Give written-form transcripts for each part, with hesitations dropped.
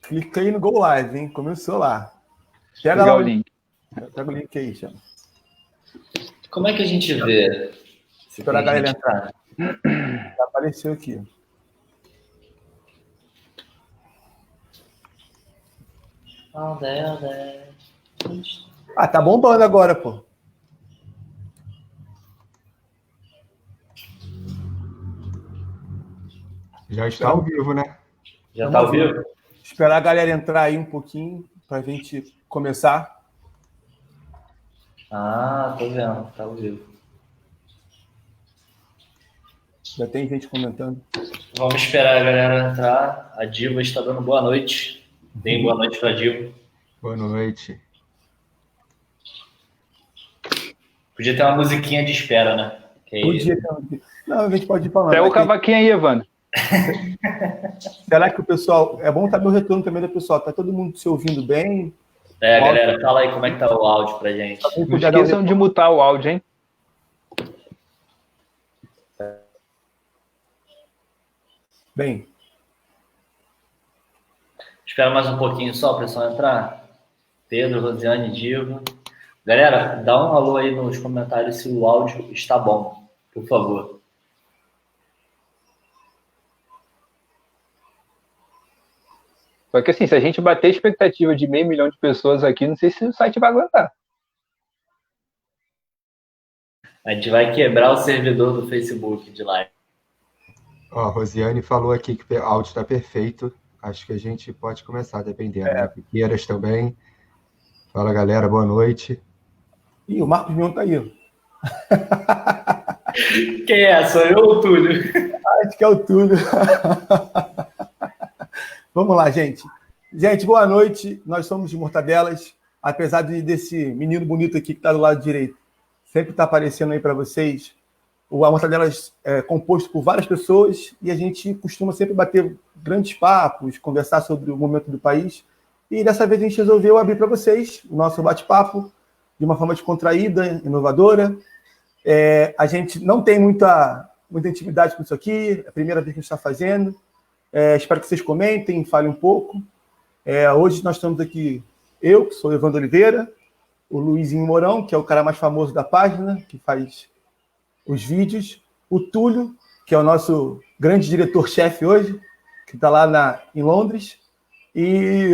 Cliquei no Go Live, hein? Começou lá. Pega Pegar lá o link. Pega o link aí, chama. Como é que a gente vê? Esperar a galera entrar. Já apareceu aqui. Ah, tá bombando agora, pô. Já está ao vivo, né? Já tá ao vivo? Esperar a galera entrar aí um pouquinho pra gente começar. Ah, tô vendo, tá ao vivo. Já tem gente comentando. Vamos esperar a galera entrar. A Diva está dando boa noite. Deem boa noite pra Diva. Boa noite. Podia ter uma musiquinha de espera, né? Podia ter. Não, a gente pode ir falando. Pega o cavaquinho aí, Evandro. Será que o pessoal... É bom saber o retorno também do pessoal. Tá todo mundo se ouvindo bem? Galera, fala aí como é que tá o áudio pra gente. Não esqueçam de mutar o áudio, hein? Bem. Espera mais um pouquinho só para o pessoal entrar. Pedro, Rosiane, Diva. Galera, dá um alô aí nos comentários se o áudio está bom, por favor. Só que assim, se a gente bater a expectativa de 500 mil de pessoas aqui, não sei se o site vai aguentar. A gente vai quebrar o servidor do Facebook de live. Ó, a Rosiane falou aqui que o áudio está perfeito. Acho que a gente pode começar, dependendo. Né? Piqueiras também. Fala, galera, boa noite. Ih, o Marcos Mion tá aí. Quem é? Sou eu ou o Túlio? Acho que é o Túlio. Vamos lá, gente. Gente, boa noite. Nós somos de Mortadelas. Apesar desse menino bonito aqui que está do lado direito, sempre está aparecendo aí para vocês. O Mortadelas é composto por várias pessoas e a gente costuma sempre bater grandes papos, conversar sobre o momento do país. E dessa vez a gente resolveu abrir para vocês o nosso bate-papo de uma forma descontraída, inovadora. A gente não tem muita intimidade com isso aqui, é a primeira vez que a gente está fazendo. Espero que vocês comentem, falem um pouco. Hoje nós estamos aqui, eu, que sou o Evandro Oliveira, o Luizinho Mourão, que é o cara mais famoso da página, que faz os vídeos, o Túlio, que é o nosso grande diretor-chefe hoje, que está lá em Londres, e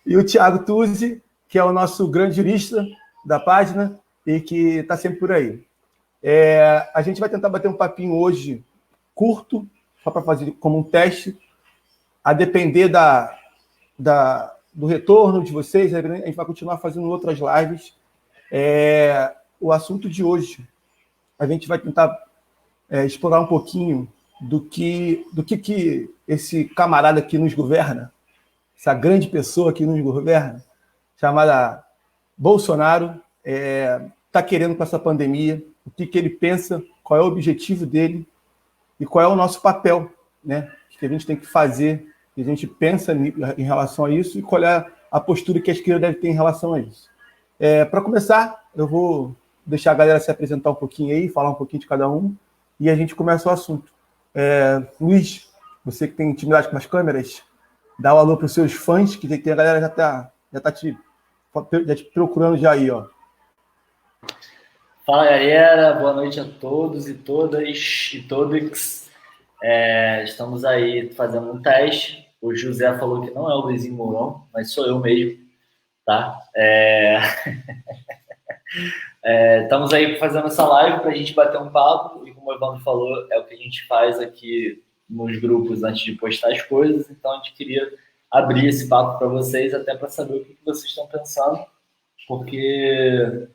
o Thiago Tuzzi, que é o nosso grande jurista da página e que está sempre por aí. A gente vai tentar bater um papinho hoje curto, só para fazer como um teste, a depender do retorno de vocês. A gente vai continuar fazendo outras lives. O assunto de hoje, a gente vai tentar explorar um pouquinho do que esse camarada que nos governa, essa grande pessoa que nos governa, chamada Bolsonaro, está querendo com essa pandemia, o que ele pensa, qual é o objetivo dele e qual é o nosso papel, né, que a gente tem que fazer, que a gente pensa em relação a isso e qual é a postura que a esquerda deve ter em relação a isso. Para começar, eu vou deixar a galera se apresentar um pouquinho aí, falar um pouquinho de cada um, e a gente começa o assunto. Luiz, você que tem intimidade com as câmeras, dá um alô para os seus fãs, que a galera já tá te procurando já aí, ó. Fala, galera, boa noite a todos e todas e todos. Estamos aí fazendo um teste. O José falou que não é o Luizinho Mourão, mas sou eu mesmo, tá? Estamos aí fazendo essa live para a gente bater um papo e, como o Evandro falou, é o que a gente faz aqui nos grupos antes de postar as coisas. Então a gente queria abrir esse papo para vocês, até para saber o que vocês estão pensando, porque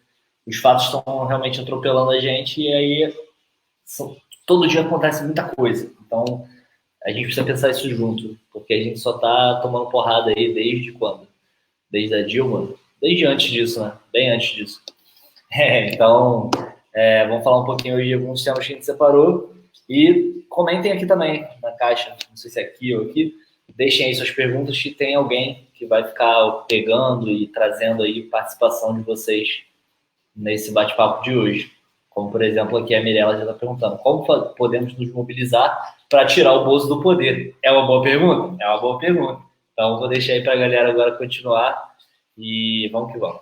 os fatos estão realmente atropelando a gente e aí todo dia acontece muita coisa. Então a gente precisa pensar isso junto, porque a gente só está tomando porrada aí desde quando? Desde a Dilma? Desde antes disso, né? Bem antes disso. Então, vamos falar um pouquinho aí de alguns temas que a gente separou e comentem aqui também na caixa, não sei se é aqui ou aqui, deixem aí suas perguntas que tem alguém que vai ficar pegando e trazendo aí participação de vocês nesse bate-papo de hoje. Como, por exemplo, aqui a Mirella já está perguntando, como podemos nos mobilizar para tirar o Bozo do poder? É uma boa pergunta? É uma boa pergunta. Então, vou deixar aí para a galera agora continuar e vamos que vamos.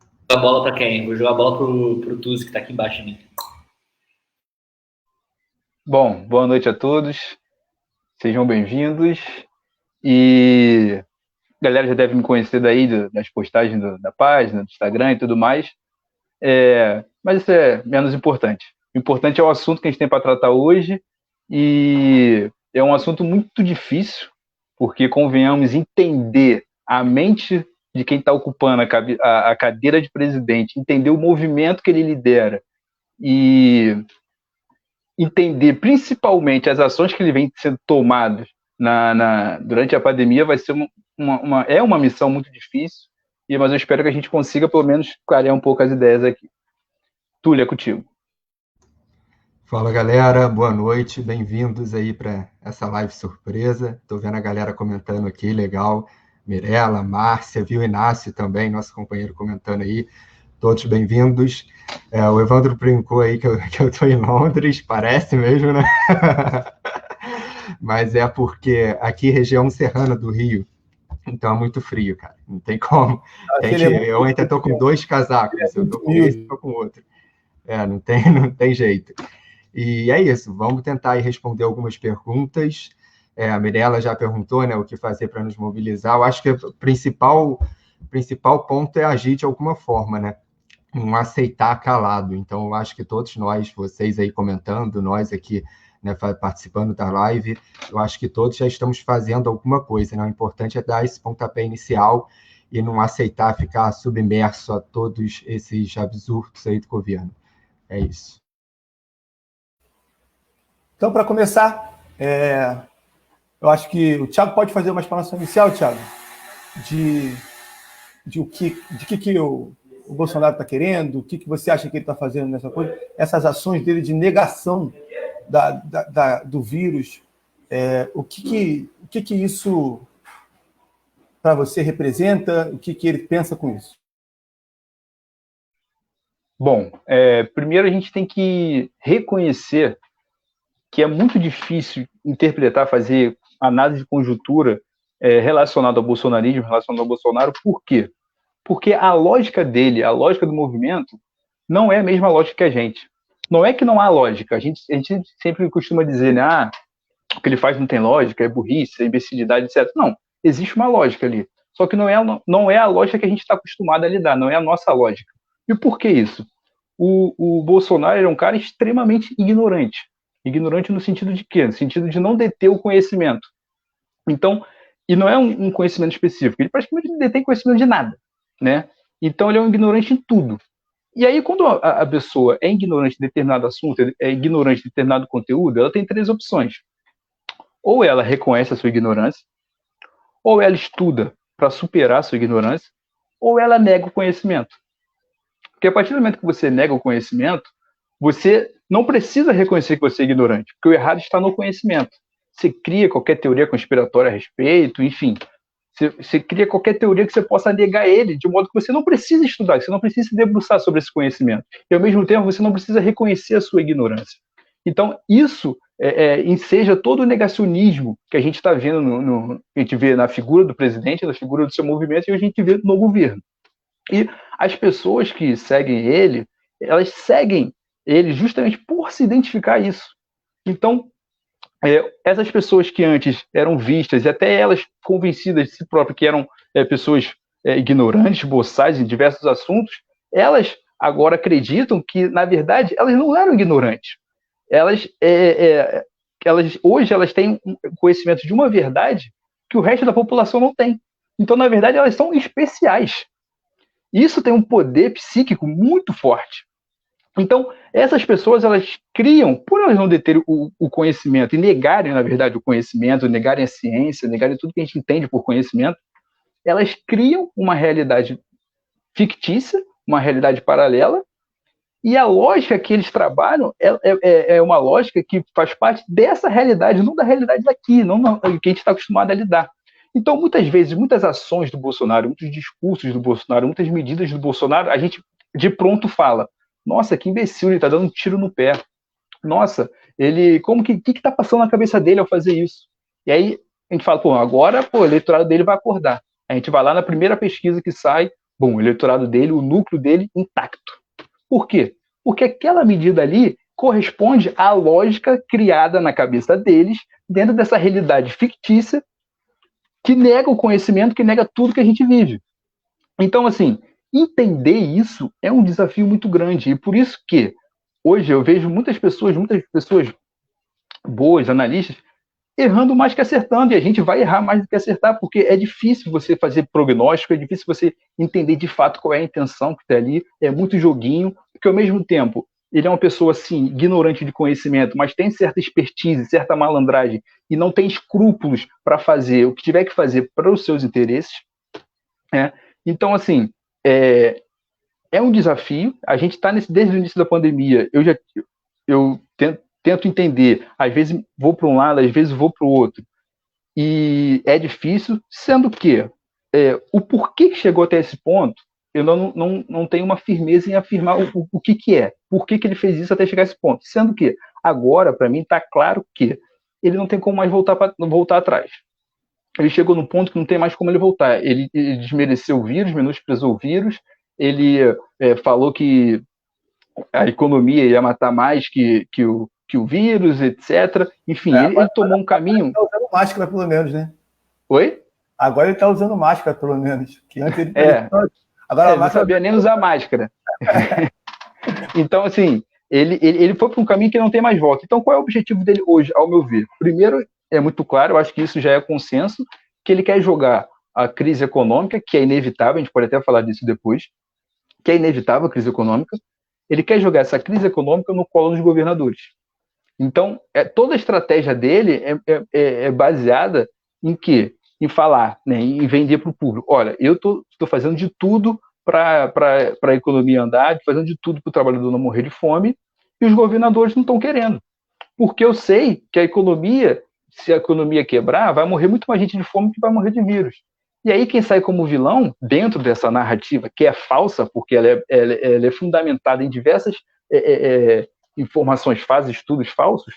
Vou jogar a bola para quem? Vou jogar a bola pro Tuzi, que está aqui embaixo de mim. Bom, boa noite a todos. Sejam bem-vindos. E a galera já deve me conhecer daí das postagens da página, do Instagram e tudo mais. Mas isso é menos importante. O importante é o assunto que a gente tem para tratar hoje. E é um assunto muito difícil, porque, convenhamos, entender a mente de quem está ocupando a cadeira de presidente, entender o movimento que ele lidera e entender principalmente as ações que ele vem sendo tomadas durante a pandemia vai ser uma missão muito difícil, mas eu espero que a gente consiga pelo menos clarear um pouco as ideias aqui. Túlio, é contigo. Fala, galera, boa noite, bem-vindos aí para essa live surpresa. Estou vendo a galera comentando aqui, legal. Mirela, Márcia, viu, Inácio também, nosso companheiro comentando aí. Todos bem-vindos. O Evandro brincou aí que eu estou em Londres, parece mesmo, né? Mas é porque aqui, região serrana do Rio, então é muito frio, cara. Não tem como. Eu ainda estou com 2 casacos, eu estou com esse e estou com outro. Não tem jeito. E é isso, vamos tentar aí responder algumas perguntas. A Mirella já perguntou, né, o que fazer para nos mobilizar. Eu acho que o principal ponto é agir de alguma forma, né? Não aceitar calado. Então, eu acho que todos nós, vocês aí comentando, nós aqui, né, participando da live, eu acho que todos já estamos fazendo alguma coisa, né? O importante é dar esse pontapé inicial e não aceitar ficar submerso a todos esses absurdos aí do governo. É isso. Então, para começar, eu acho que o Thiago pode fazer uma explanação inicial, Thiago, de que o Bolsonaro está querendo, o que você acha que ele está fazendo nessa coisa, essas ações dele de negação do vírus, o que isso para você representa, o que ele pensa com isso? Bom, primeiro a gente tem que reconhecer que é muito difícil interpretar, fazer análise de conjuntura relacionada ao bolsonarismo, relacionada ao Bolsonaro. Por quê? Porque a lógica dele, a lógica do movimento, não é a mesma lógica que a gente. Não é que não há lógica. A gente sempre costuma dizer, né, o que ele faz não tem lógica, é burrice, é imbecilidade, etc. Não, existe uma lógica ali. Só que não é a lógica que a gente está acostumado a lidar, não é a nossa lógica. E por que isso? O Bolsonaro é um cara extremamente ignorante. Ignorante no sentido de quê? No sentido de não deter o conhecimento. Então, e não é um conhecimento específico, ele praticamente não detém conhecimento de nada, né? Então ele é um ignorante em tudo. E aí, quando a pessoa é ignorante de determinado assunto, é ignorante de determinado conteúdo, ela tem 3 opções. Ou ela reconhece a sua ignorância, ou ela estuda para superar a sua ignorância, ou ela nega o conhecimento. Porque a partir do momento que você nega o conhecimento, você não precisa reconhecer que você é ignorante, porque o errado está no conhecimento. Você cria qualquer teoria conspiratória a respeito, enfim. Você cria qualquer teoria que você possa negar ele, de modo que você não precisa estudar, que você não precisa se debruçar sobre esse conhecimento. E, ao mesmo tempo, você não precisa reconhecer a sua ignorância. Então, isso enseja todo o negacionismo que a gente está vendo, a gente vê na figura do presidente, na figura do seu movimento, e a gente vê no governo. E as pessoas que seguem ele, elas seguem ele justamente por se identificar isso. Então, essas pessoas que antes eram vistas, e até elas convencidas de si próprias que eram pessoas ignorantes, boçais em diversos assuntos, elas agora acreditam que, na verdade, elas não eram ignorantes. Hoje elas têm um conhecimento de uma verdade que o resto da população não tem. Então, na verdade, elas são especiais. Isso tem um poder psíquico muito forte. Então, essas pessoas, elas criam, por elas não deterem o conhecimento e negarem, na verdade, o conhecimento, negarem a ciência, negarem tudo que a gente entende por conhecimento, elas criam uma realidade fictícia, uma realidade paralela, e a lógica que eles trabalham é uma lógica que faz parte dessa realidade, não da realidade daqui, não que a gente está acostumado a lidar. Então, muitas vezes, muitas ações do Bolsonaro, muitos discursos do Bolsonaro, muitas medidas do Bolsonaro, a gente de pronto fala: nossa, que imbecil, ele está dando um tiro no pé. nossa, como que está passando na cabeça dele ao fazer isso? E aí a gente fala, agora o eleitorado dele vai acordar. A gente vai lá na primeira pesquisa que sai, o eleitorado dele, o núcleo dele intacto. Por quê? Porque aquela medida ali corresponde à lógica criada na cabeça deles, dentro dessa realidade fictícia, que nega o conhecimento, que nega tudo que a gente vive. Então, assim, entender isso é um desafio muito grande. E por isso que hoje eu vejo muitas pessoas boas, analistas, errando mais que acertando. E a gente vai errar mais do que acertar, porque é difícil você fazer prognóstico, é difícil você entender de fato qual é a intenção que está ali. É muito joguinho, porque ao mesmo tempo ele é uma pessoa, assim, ignorante de conhecimento, mas tem certa expertise, certa malandragem, e não tem escrúpulos para fazer o que tiver que fazer para os seus interesses. Então, assim, é um desafio. A gente está desde o início da pandemia. Eu tento entender. Às vezes vou para um lado, às vezes vou para o outro. E é difícil, sendo que o porquê que chegou até esse ponto, eu não tenho uma firmeza em afirmar o que é. Por que ele fez isso até chegar a esse ponto? Sendo que agora, para mim, está claro que ele não tem como mais voltar atrás. Ele chegou num ponto que não tem mais como ele voltar. Ele desmereceu o vírus, menosprezou o vírus, ele falou que a economia ia matar mais que o vírus, etc. Enfim, ele tomou um caminho... Ele está usando máscara, pelo menos, né? Oi? Agora ele está usando máscara, pelo menos. Que antes ele Agora não sabia nem usar máscara. Então, assim, ele foi para um caminho que não tem mais volta. Então, qual é o objetivo dele hoje, ao meu ver? Primeiro, é muito claro, eu acho que isso já é consenso, que ele quer jogar a crise econômica, que é inevitável, a gente pode até falar disso depois, que é inevitável a crise econômica. Ele quer jogar essa crise econômica no colo dos governadores. Então, toda a estratégia dele é baseada em quê? Em falar, né, em vender para o público. Olha, eu estou fazendo de tudo para a economia andar, fazendo de tudo para o trabalhador não morrer de fome, e os governadores não estão querendo. Porque eu sei que se a economia quebrar, vai morrer muito mais gente de fome que vai morrer de vírus. E aí quem sai como vilão, dentro dessa narrativa, que é falsa, porque ela é fundamentada em diversas informações falsas, estudos falsos,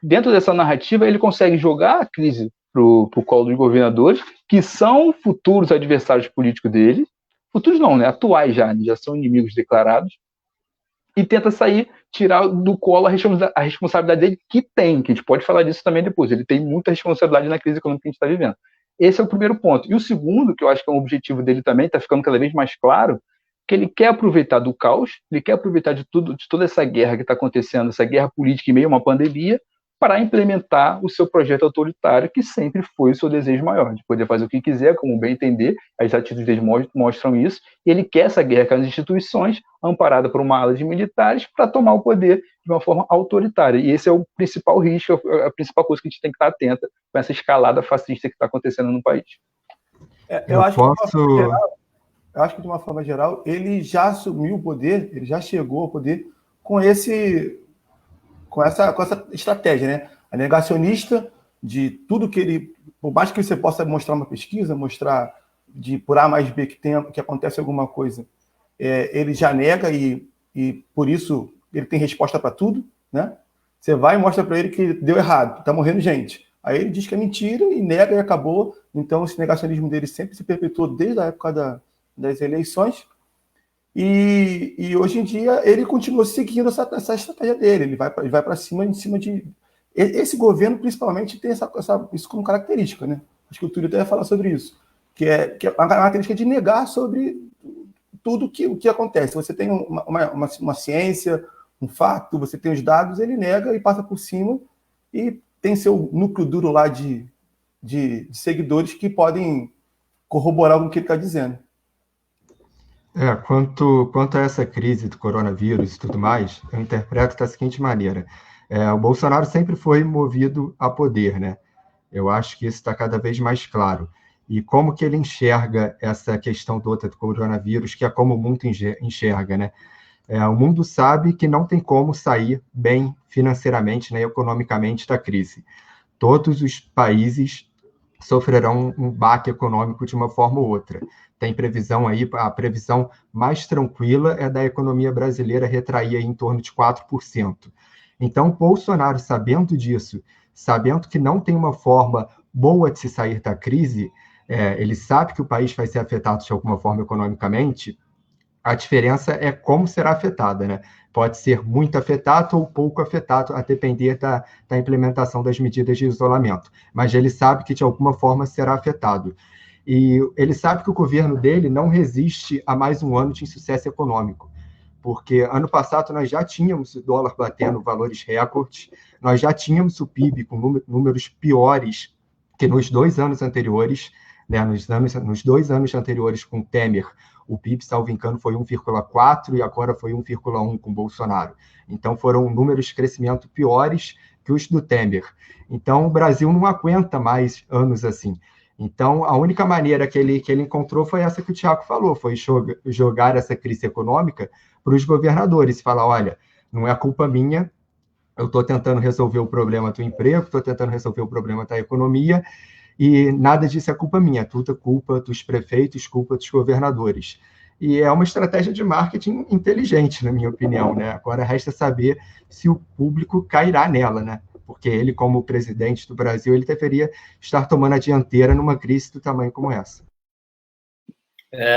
dentro dessa narrativa ele consegue jogar a crise para o colo dos governadores, que são futuros adversários políticos dele, futuros não, né, atuais já são inimigos declarados, e tenta tirar do colo a responsabilidade dele, que a gente pode falar disso também depois, ele tem muita responsabilidade na crise econômica que a gente está vivendo. Esse é o primeiro ponto. E o segundo, que eu acho que é um objetivo dele também, está ficando cada vez mais claro, que ele quer aproveitar do caos, ele quer aproveitar de toda essa guerra que está acontecendo, essa guerra política em meio a uma pandemia, para implementar o seu projeto autoritário, que sempre foi o seu desejo maior, de poder fazer o que quiser, como bem entender, as atitudes dele mostram isso, e ele quer essa guerra com as instituições, amparada por uma ala de militares, para tomar o poder de uma forma autoritária. E esse é o principal risco, a principal coisa que a gente tem que estar atenta com essa escalada fascista que está acontecendo no país. Eu acho que, de uma forma geral, ele já assumiu o poder, ele já chegou ao poder com essa estratégia, né? A negacionista de tudo que ele... Por mais que você possa mostrar uma pesquisa, mostrar por A mais B que acontece alguma coisa, ele já nega e por isso ele tem resposta para tudo, né? Você vai e mostra para ele que deu errado, está morrendo gente. Aí ele diz que é mentira e nega e acabou. Então esse negacionismo dele sempre se perpetuou desde a época das eleições. E hoje em dia ele continua seguindo essa estratégia dele. Ele vai para cima, em cima de... Esse governo, principalmente, tem isso como característica, né? Acho que o Túlio até vai falar sobre isso. Que é uma característica de negar sobre tudo o que acontece. Você tem uma ciência, um fato, você tem os dados, ele nega e passa por cima e tem seu núcleo duro lá de seguidores que podem corroborar com o que ele está dizendo. Quanto a essa crise do coronavírus e tudo mais, eu interpreto da seguinte maneira. O Bolsonaro sempre foi movido a poder, né? Eu acho que isso está cada vez mais claro. E como que ele enxerga essa questão do coronavírus, que é como o mundo enxerga, né? O mundo sabe que não tem como sair bem financeiramente, né, economicamente da crise. Todos os países sofrerão um baque econômico de uma forma ou outra. Tem previsão aí, a previsão mais tranquila é da economia brasileira retrair aí em torno de 4%. Então, Bolsonaro, sabendo disso, sabendo que não tem uma forma boa de se sair da crise, ele sabe que o país vai ser afetado de alguma forma economicamente, a diferença é como será afetada, né? Pode ser muito afetado ou pouco afetado, a depender da implementação das medidas de isolamento. Mas ele sabe que, de alguma forma, será afetado. E ele sabe que o governo dele não resiste a mais um ano de insucesso econômico, porque ano passado nós já tínhamos o dólar batendo valores recordes, nós já tínhamos o PIB com números piores que nos 2 anos anteriores, né? Nos 2 anos anteriores com Temer, o PIB, salvo engano, foi 1,4 e agora foi 1,1 com Bolsonaro. Então, foram números de crescimento piores que os do Temer. Então, o Brasil não aguenta mais anos assim. Então, a única maneira que ele encontrou foi essa que o Thiago falou, foi jogar essa crise econômica para os governadores, falar, olha, não é culpa minha, eu estou tentando resolver o problema do emprego, estou tentando resolver o problema da economia, e nada disso é culpa minha, tudo é culpa dos prefeitos, culpa dos governadores. E é uma estratégia de marketing inteligente, na minha opinião, né? Agora resta saber se o público cairá nela, né? Porque ele, como presidente do Brasil, ele deveria estar tomando a dianteira numa crise do tamanho como essa.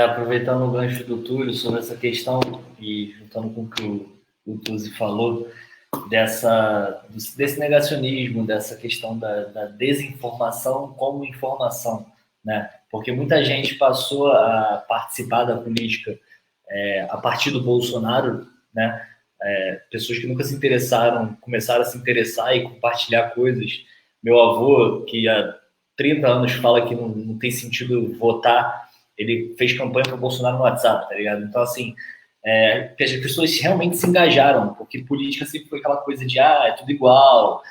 Aproveitando o gancho do Túlio sobre essa questão e juntando com o que o Tuzi falou, desse negacionismo, dessa questão da desinformação como informação, né? Porque muita gente passou a participar da política a partir do Bolsonaro, né? Pessoas que nunca se interessaram, começaram a se interessar e compartilhar coisas. Meu avô, que há 30 anos fala que não tem sentido votar, ele fez campanha para o Bolsonaro no WhatsApp, tá ligado? Então, assim, que as pessoas realmente se engajaram, porque política sempre foi aquela coisa de é tudo igual,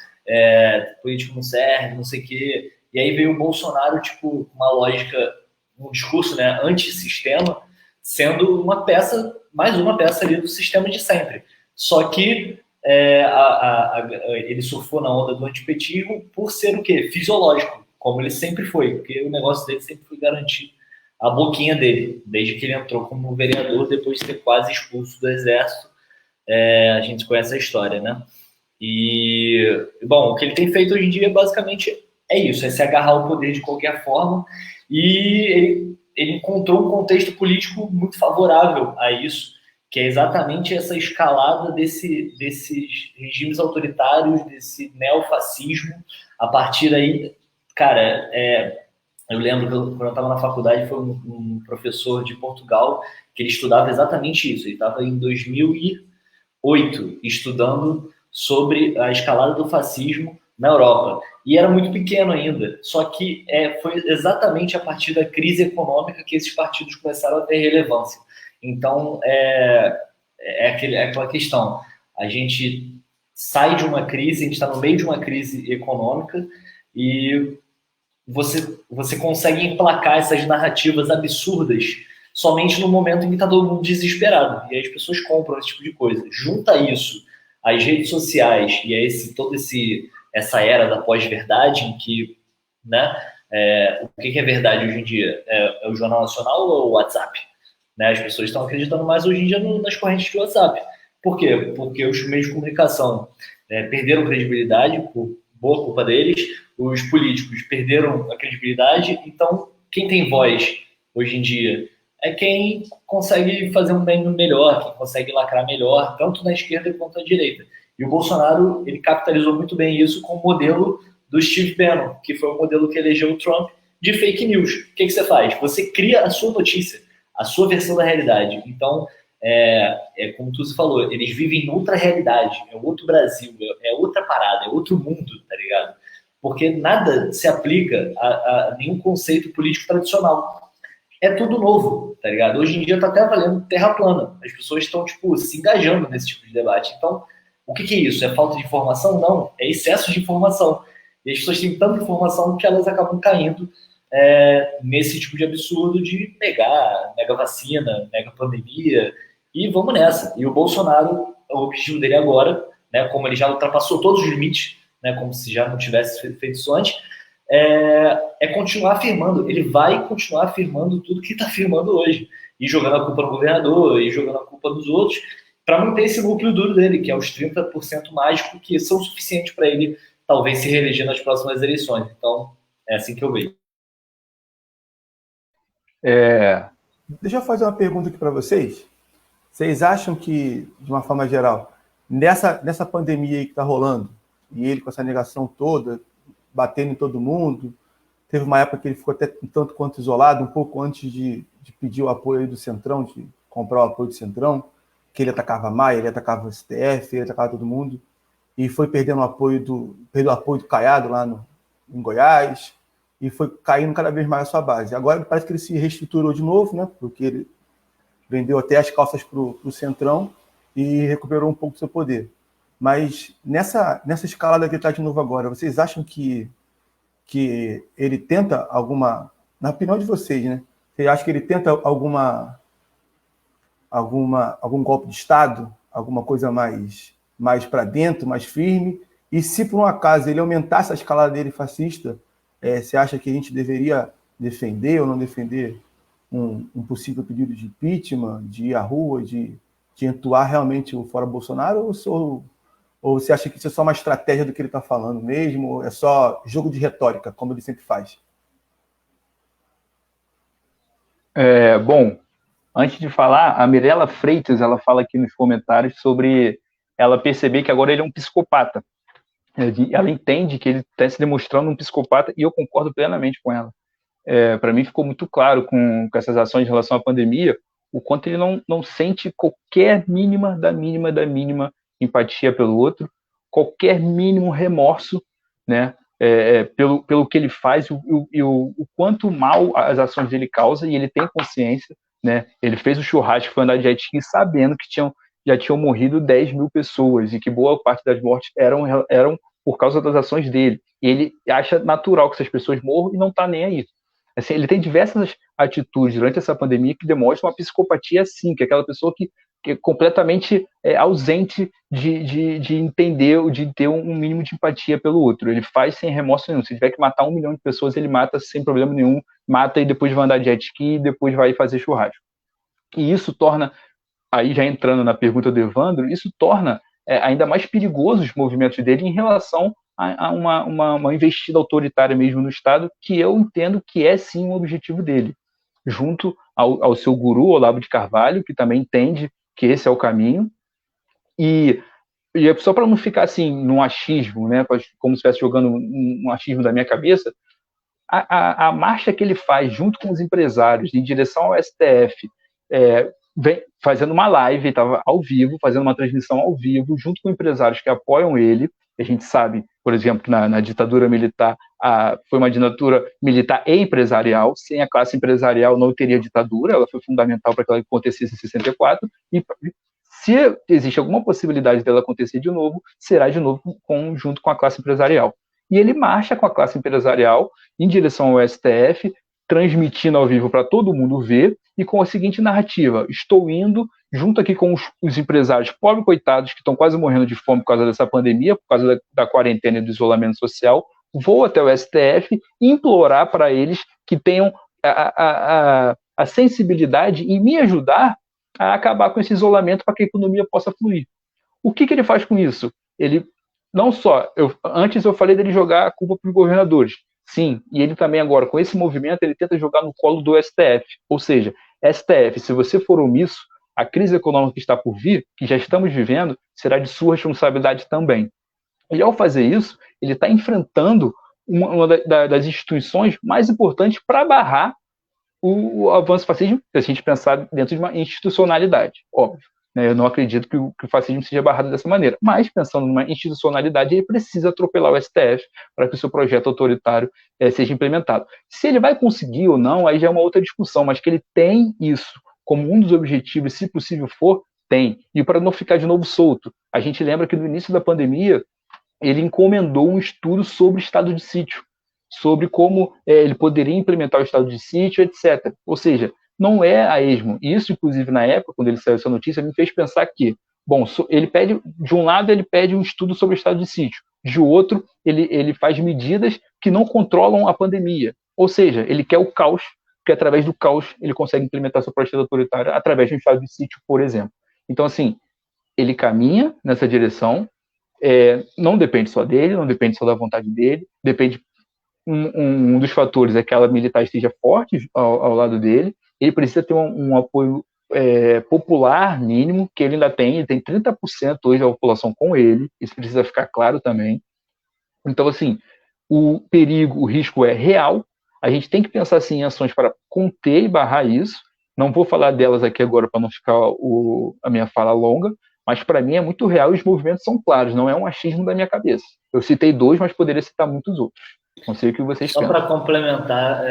político não serve, não sei o quê. E aí veio o Bolsonaro, tipo, uma lógica, um discurso, né, antissistema, sendo mais uma peça ali do sistema de sempre. Só que ele surfou na onda do antipetismo por ser o quê? Fisiológico, como ele sempre foi, porque o negócio dele sempre foi garantir a boquinha dele, desde que ele entrou como vereador, depois de ser quase expulso do exército. A gente conhece a história, né? E, bom, o que ele tem feito hoje em dia, basicamente, é isso, é se agarrar ao poder de qualquer forma, e ele encontrou um contexto político muito favorável a isso, que é exatamente essa escalada desses regimes autoritários, desse neofascismo, a partir daí, cara, eu lembro que quando eu estava na faculdade, foi um professor de Portugal que ele estudava exatamente isso. Ele estava em 2008 estudando sobre a escalada do fascismo na Europa. E era muito pequeno ainda. Só que foi exatamente a partir da crise econômica que esses partidos começaram a ter relevância. Então, aquela questão. A gente sai de uma crise, a gente está no meio de uma crise econômica e você consegue emplacar essas narrativas absurdas somente no momento em que está todo mundo desesperado. E aí as pessoas compram esse tipo de coisa. Junta isso às redes sociais e a essa era da pós-verdade em que, né, o que é verdade hoje em dia? É o Jornal Nacional ou o WhatsApp? Né? As pessoas estão acreditando mais hoje em dia nas correntes de WhatsApp. Por quê? Porque os meios de comunicação perderam credibilidade por boa culpa deles, os políticos perderam a credibilidade, então quem tem voz hoje em dia é quem consegue fazer um bem melhor, quem consegue lacrar melhor, tanto na esquerda quanto na direita. E o Bolsonaro, ele capitalizou muito bem isso com o modelo do Steve Bannon, que foi o modelo que elegeu o Trump, de fake news. O que você faz? Você cria a sua notícia, a sua versão da realidade. Então, como tu falou, eles vivem em outra realidade, é outro Brasil, é outra parada, é outro mundo, tá ligado? Porque nada se aplica a nenhum conceito político tradicional. É tudo novo, tá ligado? Hoje em dia tá até valendo terra plana. As pessoas estão, tipo, se engajando nesse tipo de debate. Então, o que é isso? É falta de informação? Não, é excesso de informação. E as pessoas têm tanta informação que elas acabam caindo nesse tipo de absurdo de nega vacina, nega pandemia, e vamos nessa. E o Bolsonaro, o objetivo dele agora, né, como ele já ultrapassou todos os limites, né, como se já não tivesse feito isso antes, é continuar afirmando. Ele vai continuar afirmando tudo que está afirmando hoje. E jogando a culpa no governador, e jogando a culpa nos outros, para manter esse núcleo duro dele, que é os 30% mágicos, que são suficientes para ele, talvez, se reeleger nas próximas eleições. Então, é assim que eu vejo. Deixa eu fazer uma pergunta aqui para vocês. Vocês acham que, de uma forma geral, nessa pandemia aí que está rolando, e ele com essa negação toda, batendo em todo mundo, teve uma época que ele ficou até um tanto quanto isolado, um pouco antes de pedir o apoio aí do Centrão, de comprar o apoio do Centrão, que ele atacava a Maia, ele atacava o STF, ele atacava todo mundo, e foi perdendo o apoio do Caiado lá em Goiás, e foi caindo cada vez mais a sua base. Agora parece que ele se reestruturou de novo, né? Porque ele vendeu até as calças para o Centrão e recuperou um pouco do seu poder. Mas nessa escalada que ele está de novo agora, vocês acham que ele tenta alguma... Na opinião de vocês, né? Vocês acham que ele tenta algum golpe de Estado? Alguma coisa mais para dentro, mais firme? E se por um acaso ele aumentar essa escalada dele fascista, você acha que a gente deveria defender ou não defender um possível pedido de impeachment, de ir à rua, de entoar realmente o fora Bolsonaro? Ou você acha que isso é só uma estratégia do que ele está falando mesmo? Ou é só jogo de retórica, como ele sempre faz? Bom, antes de falar, a Mirella Freitas, ela fala aqui nos comentários sobre ela perceber que agora ele é um psicopata. Ela entende que ele está se demonstrando um psicopata, e eu concordo plenamente com ela. Para mim ficou muito claro com essas ações em relação à pandemia, o quanto ele não sente qualquer mínima empatia pelo outro, qualquer mínimo remorso, né, pelo que ele faz e o quanto mal as ações dele causam, e ele tem consciência, né? Ele fez o churrasco, foi andar de jet ski sabendo que já tinham morrido 10 mil pessoas e que boa parte das mortes eram por causa das ações dele. E ele acha natural que essas pessoas morram e não está nem aí. Assim, ele tem diversas atitudes durante essa pandemia que demonstram uma psicopatia assim, que é aquela pessoa que é completamente ausente de entender, de ter um mínimo de empatia pelo outro. Ele faz sem remorso nenhum. Se tiver que matar 1 milhão de pessoas, ele mata sem problema nenhum, mata e depois vai andar de jet ski e depois vai fazer churrasco. E isso torna, aí já entrando na pergunta do Evandro, isso torna ainda mais perigosos os movimentos dele em relação a uma investida autoritária mesmo no Estado, que eu entendo que é sim o objetivo dele, junto ao seu guru, Olavo de Carvalho, que também entende que esse é o caminho, e só para não ficar assim num achismo, né, como se estivesse jogando um achismo da minha cabeça, a marcha que ele faz junto com os empresários em direção ao STF, vem fazendo uma live, estava ao vivo, fazendo uma transmissão ao vivo, junto com empresários que apoiam ele. A gente sabe, por exemplo, que na ditadura militar foi uma ditadura militar e empresarial. Sem a classe empresarial não teria ditadura, ela foi fundamental para que ela acontecesse em 64, e se existe alguma possibilidade dela acontecer de novo, será de novo junto com a classe empresarial. E ele marcha com a classe empresarial em direção ao STF, transmitindo ao vivo para todo mundo ver, e com a seguinte narrativa: estou indo junto aqui com os empresários pobres coitados que estão quase morrendo de fome por causa dessa pandemia, por causa da quarentena e do isolamento social, vou até o STF implorar para eles que tenham a sensibilidade em me ajudar a acabar com esse isolamento para que a economia possa fluir. O que ele faz com isso? Ele não só... Antes eu falei dele jogar a culpa para os governadores. Sim, e ele também agora, com esse movimento, ele tenta jogar no colo do STF. Ou seja, STF, se você for omisso, a crise econômica que está por vir, que já estamos vivendo, será de sua responsabilidade também. E ao fazer isso, ele está enfrentando uma das instituições mais importantes para barrar o avanço fascismo, se a gente pensar dentro de uma institucionalidade, óbvio. Eu não acredito que o fascismo seja barrado dessa maneira, mas pensando numa institucionalidade, ele precisa atropelar o STF para que o seu projeto autoritário seja implementado. Se ele vai conseguir ou não, aí já é uma outra discussão, mas que ele tem isso como um dos objetivos, se possível for, tem. E para não ficar de novo solto, a gente lembra que no início da pandemia, ele encomendou um estudo sobre estado de sítio, sobre como ele poderia implementar o estado de sítio, etc. Ou seja, não é a esmo. Isso, inclusive, na época, quando ele saiu essa notícia, me fez pensar que, bom, ele pede, de um lado, ele pede um estudo sobre o estado de sítio, de outro, ele faz medidas que não controlam a pandemia. Ou seja, ele quer o caos, porque através do caos ele consegue implementar sua política autoritária através de um estado de sítio, por exemplo. Então, assim, ele caminha nessa direção, não depende só dele, não depende só da vontade dele, depende. Um dos fatores é que a militar esteja forte ao lado dele, ele precisa ter um apoio popular mínimo, que ele ainda tem, ele tem 30% hoje da população com ele, isso precisa ficar claro também. Então, assim, o perigo, o risco é real, a gente tem que pensar assim, em ações para conter e barrar isso. Não vou falar delas aqui agora para não ficar a minha fala longa, mas para mim é muito real e os movimentos são claros, não é um achismo da minha cabeça. Eu citei 2, mas poderia citar muitos outros. Não sei o que vocês pensam. Só para complementar,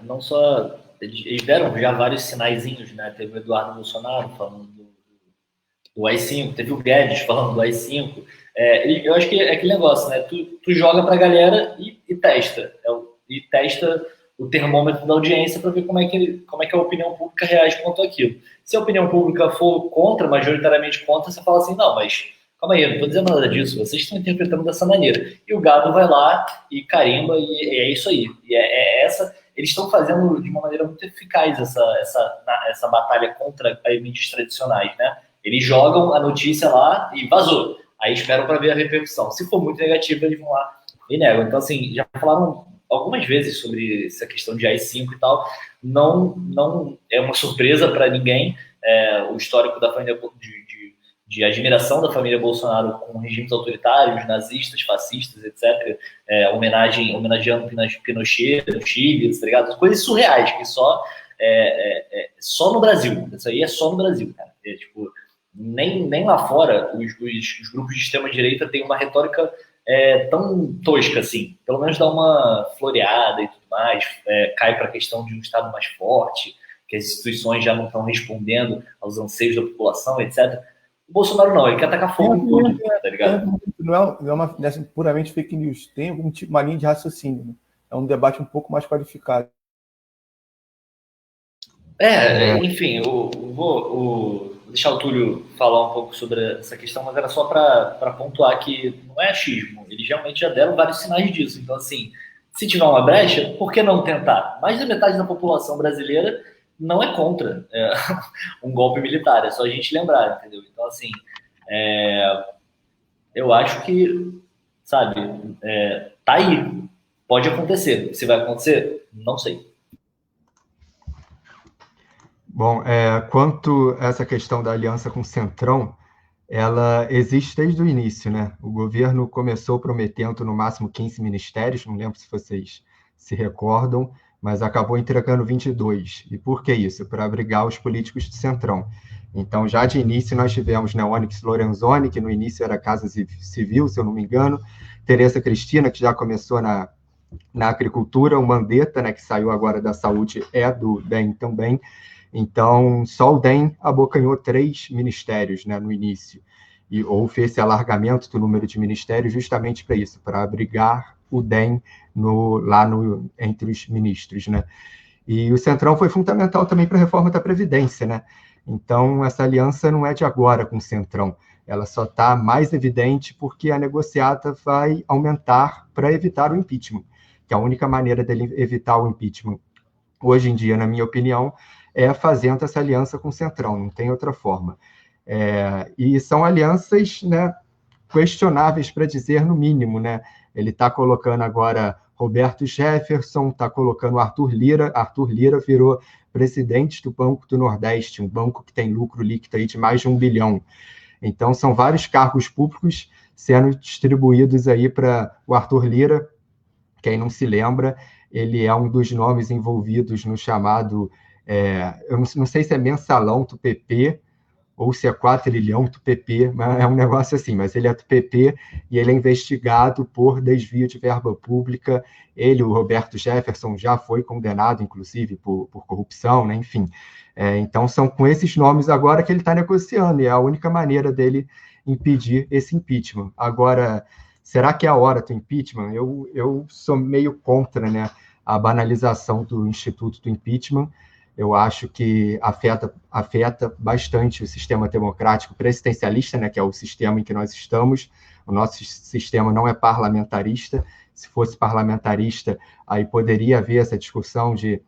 não só... Eles deram já vários sinaizinhos, né? Teve o Eduardo Bolsonaro falando do AI-5, teve o Guedes falando do AI-5. Eu acho que é aquele negócio, né? Tu joga para a galera e testa. E testa o termômetro da audiência para ver como é que a opinião pública reage quanto àquilo. Se a opinião pública for contra, majoritariamente contra, você fala assim, não, mas calma aí, eu não estou dizendo nada disso, vocês estão interpretando dessa maneira. E o gado vai lá e carimba, e é isso aí. E eles estão fazendo de uma maneira muito eficaz essa batalha contra as mídias tradicionais, né? Eles jogam a notícia lá e vazou. Aí esperam para ver a repercussão. Se for muito negativa, eles vão lá e negam. Então, assim, já falaram algumas vezes sobre essa questão de AI-5 e tal. Não é uma surpresa para ninguém o histórico da família de admiração da família Bolsonaro com regimes autoritários, nazistas, fascistas, etc. Homenageando Pinochet no Chile, tá ligado? Coisas surreais, que só no Brasil. Isso aí é só no Brasil, cara. Nem lá fora os grupos de extrema-direita têm uma retórica tão tosca assim. Pelo menos dá uma floreada e tudo mais, cai para a questão de um Estado mais forte, que as instituições já não estão respondendo aos anseios da população, etc. O Bolsonaro não, ele quer atacar fogo em tudo, tá ligado? Não é uma puramente fake news, tem uma linha de raciocínio, né? É um debate um pouco mais qualificado. Enfim, eu vou deixar o Túlio falar um pouco sobre essa questão, mas era só para pontuar que não é achismo, eles realmente já deram vários sinais disso. Então, assim, se tiver uma brecha, por que não tentar? Mais da metade da população brasileira não é contra um golpe militar, é só a gente lembrar, entendeu? Então, assim, eu acho que, sabe, tá aí, pode acontecer. Se vai acontecer, não sei. Bom, quanto a essa questão da aliança com o Centrão, ela existe desde o início, né? O governo começou prometendo no máximo 15 ministérios, não lembro se vocês se recordam, mas acabou entregando 22. E por que isso? Para abrigar os políticos do Centrão. Então, já de início, nós tivemos, né, Onyx Lorenzoni, que no início era Casa Civil, se eu não me engano, Tereza Cristina, que já começou na agricultura, o Mandetta, né, que saiu agora da saúde, do DEM também. Então, só o DEM abocanhou 3 ministérios, né, no início. E houve esse alargamento do número de ministérios justamente para isso, para abrigar o DEM entre os ministros, né? E o Centrão foi fundamental também para a reforma da Previdência, né? Então, essa aliança não é de agora com o Centrão, ela só está mais evidente porque a negociata vai aumentar para evitar o impeachment, que é a única maneira dele evitar o impeachment, hoje em dia, na minha opinião, é fazendo essa aliança com o Centrão, não tem outra forma. E são alianças, né, questionáveis, para dizer no mínimo, né? Ele está colocando agora Roberto Jefferson, está colocando Arthur Lira. Arthur Lira virou presidente do Banco do Nordeste, um banco que tem lucro líquido aí de mais de 1 bilhão. Então, são vários cargos públicos sendo distribuídos aí para o Arthur Lira. Quem não se lembra, ele é um dos nomes envolvidos no chamado, eu não sei se é mensalão do PP, ou se é quatrilhão do PP, mas é um negócio assim, mas ele é do PP e ele é investigado por desvio de verba pública. Ele, o Roberto Jefferson, já foi condenado, inclusive, por corrupção, né? Enfim. Então, são com esses nomes agora que ele está negociando, e é a única maneira dele impedir esse impeachment. Agora, será que é a hora do impeachment? Eu sou meio contra, né, a banalização do instituto do impeachment. Eu acho que afeta bastante o sistema democrático presidencialista, né, que é o sistema em que nós estamos, O nosso sistema não é parlamentarista. Se fosse parlamentarista, aí poderia haver essa discussão de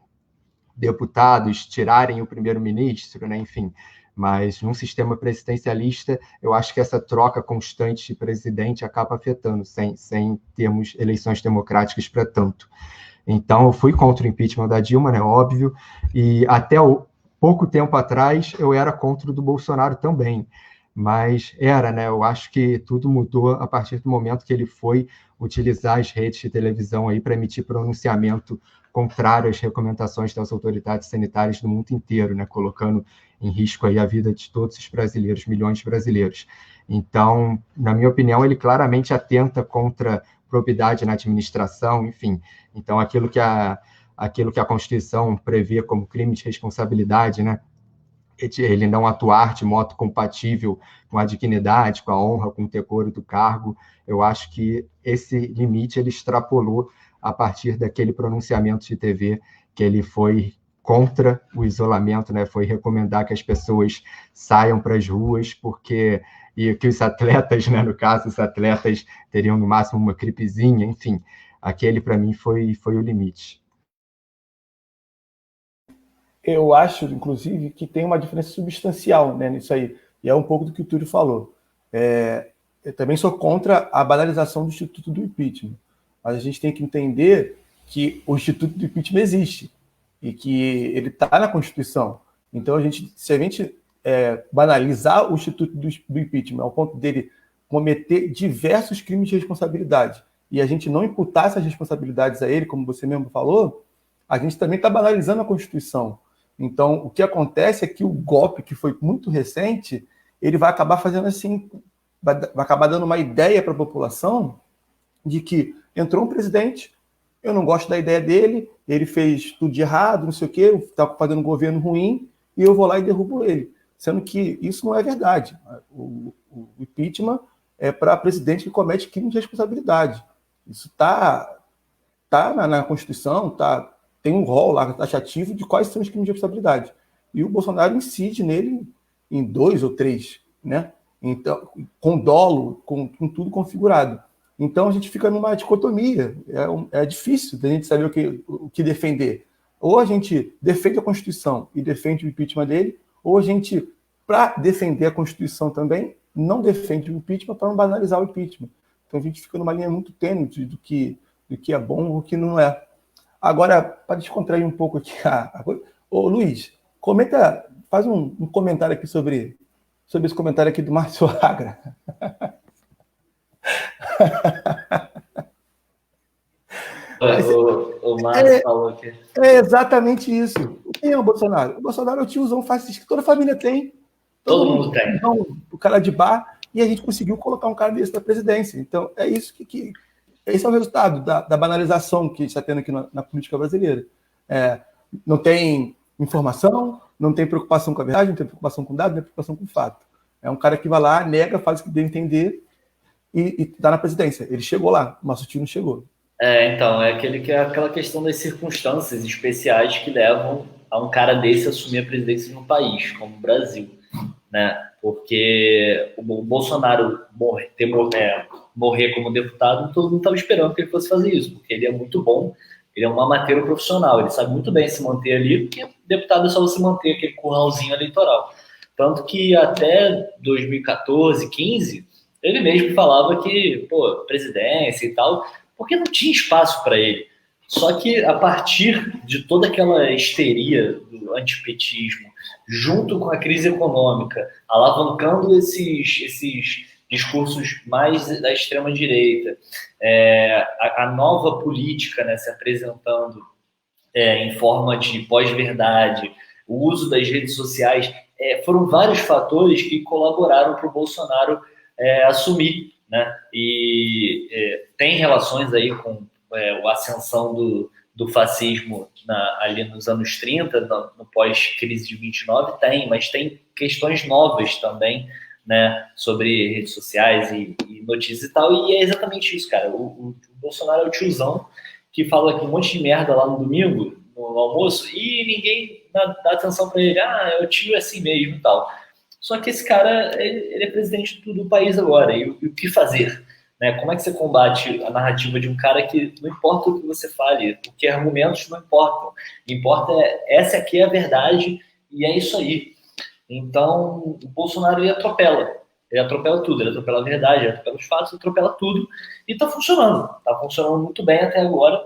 deputados tirarem o primeiro-ministro, né? Enfim. Mas num sistema presidencialista, eu acho que essa troca constante de presidente acaba afetando, sem termos eleições democráticas para tanto. Então, eu fui contra o impeachment da Dilma, né, óbvio, e até pouco tempo atrás eu era contra o do Bolsonaro também, mas né, eu acho que tudo mudou a partir do momento que ele foi utilizar as redes de televisão aí para emitir pronunciamento contrário às recomendações das autoridades sanitárias do mundo inteiro, né, colocando em risco aí a vida de todos os brasileiros, milhões de brasileiros. Então, na minha opinião, ele claramente atenta contra probidade na administração, enfim. Então, aquilo que a Constituição prevê como crime de responsabilidade, né, ele não atuar de modo compatível com a dignidade, com a honra, com o decoro do cargo, eu acho que esse limite ele extrapolou a partir daquele pronunciamento de TV que ele foi contra o isolamento, né? Foi recomendar que as pessoas saiam para as ruas, e que os atletas, né, no caso, os atletas teriam no máximo uma gripezinha, enfim, aquele para mim foi o limite. Eu acho, inclusive, que tem uma diferença substancial, né, nisso aí, e é um pouco do que o Túlio falou. Eu também sou contra a banalização do Instituto do Impeachment, mas a gente tem que entender que o Instituto do Impeachment existe e que ele está na Constituição. Então, se a gente banalizar o Instituto do Impeachment ao ponto dele cometer diversos crimes de responsabilidade e a gente não imputar essas responsabilidades a ele, como você mesmo falou, a gente também está banalizando a Constituição. Então, o que acontece é que o golpe, que foi muito recente, ele vai acabar fazendo assim, vai acabar dando uma ideia para a população de que entrou um presidente, eu não gosto da ideia dele, ele fez tudo de errado, não sei o quê, está fazendo um governo ruim, e eu vou lá e derrubo ele. Sendo que isso não é verdade. O impeachment é para presidente que comete crime de responsabilidade. Isso está na Constituição, tem um rol lá taxativo de quais são os crimes de responsabilidade. E o Bolsonaro incide nele em 2 ou 3, né? Então, com dolo, com tudo configurado. Então a gente fica numa dicotomia. É difícil da gente saber o que defender. Ou a gente defende a Constituição e defende o impeachment dele, ou a gente, para defender a Constituição também, não defende o impeachment para não banalizar o impeachment. Então a gente fica numa linha muito tênue do que é bom ou o que não é. Agora, para descontrair um pouco aqui, ô Luiz, faz um comentário aqui sobre esse comentário aqui do Márcio Agra. O Márcio falou aqui. É exatamente isso. Quem é o Bolsonaro? O Bolsonaro é o tiozão fascista que toda família tem. Todo mundo tem. Então, o cara de bar, e a gente conseguiu colocar um cara desse na presidência. Então, é isso que esse é o resultado da banalização que está tendo aqui na política brasileira. Não tem informação, não tem preocupação com a verdade, não tem preocupação com dados, não tem preocupação com fato. É um cara que vai lá, nega, faz o que deve entender e está na presidência. Ele chegou lá, o nosso tio não chegou. Então, aquela questão das circunstâncias especiais que levam a um cara desse assumir a presidência no país, como o Brasil, né? Porque o Bolsonaro morrer como deputado, todo mundo estava esperando que ele fosse fazer isso, porque ele é muito bom, ele é um mamateiro profissional, ele sabe muito bem se manter ali, porque deputado é só você manter aquele curralzinho eleitoral. Tanto que até 2014, 15, ele mesmo falava que, presidência e tal, porque não tinha espaço para ele. Só que a partir de toda aquela histeria do antipetismo, junto com a crise econômica, alavancando esses discursos mais da extrema-direita, a nova política, né, se apresentando em forma de pós-verdade, o uso das redes sociais, foram vários fatores que colaboraram para o Bolsonaro assumir, né? E tem relações aí com a ascensão do fascismo ali nos anos 30, no pós-crise de 29, mas tem questões novas também, né, sobre redes sociais e notícias e tal, e é exatamente isso, cara. O Bolsonaro é o tiozão que fala aqui um monte de merda lá no domingo, no almoço, e ninguém dá atenção para ele. O tio é assim mesmo e tal. Só que esse cara, ele é presidente do país agora, e o que fazer? né? Como é que você combate a narrativa de um cara que não importa o que você fale, porque argumentos não importam. O que importa essa aqui é a verdade e é isso aí. Então, o Bolsonaro, ele atropela tudo, ele atropela a verdade, ele atropela os fatos, ele atropela tudo, e tá funcionando muito bem até agora,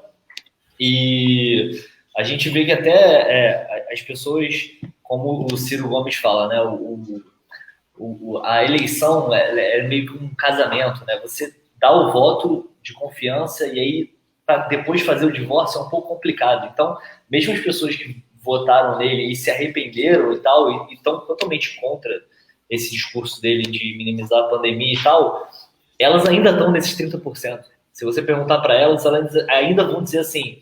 e a gente vê que até as pessoas, como o Ciro Gomes fala, né, a eleição é meio que um casamento, né, você dá o voto de confiança, e aí, para depois fazer o divórcio, é um pouco complicado, então, mesmo as pessoas que votaram nele e se arrependeram e tal, e estão totalmente contra esse discurso dele de minimizar a pandemia e tal, elas ainda estão nesses 30%. Se você perguntar para elas ainda vão dizer assim,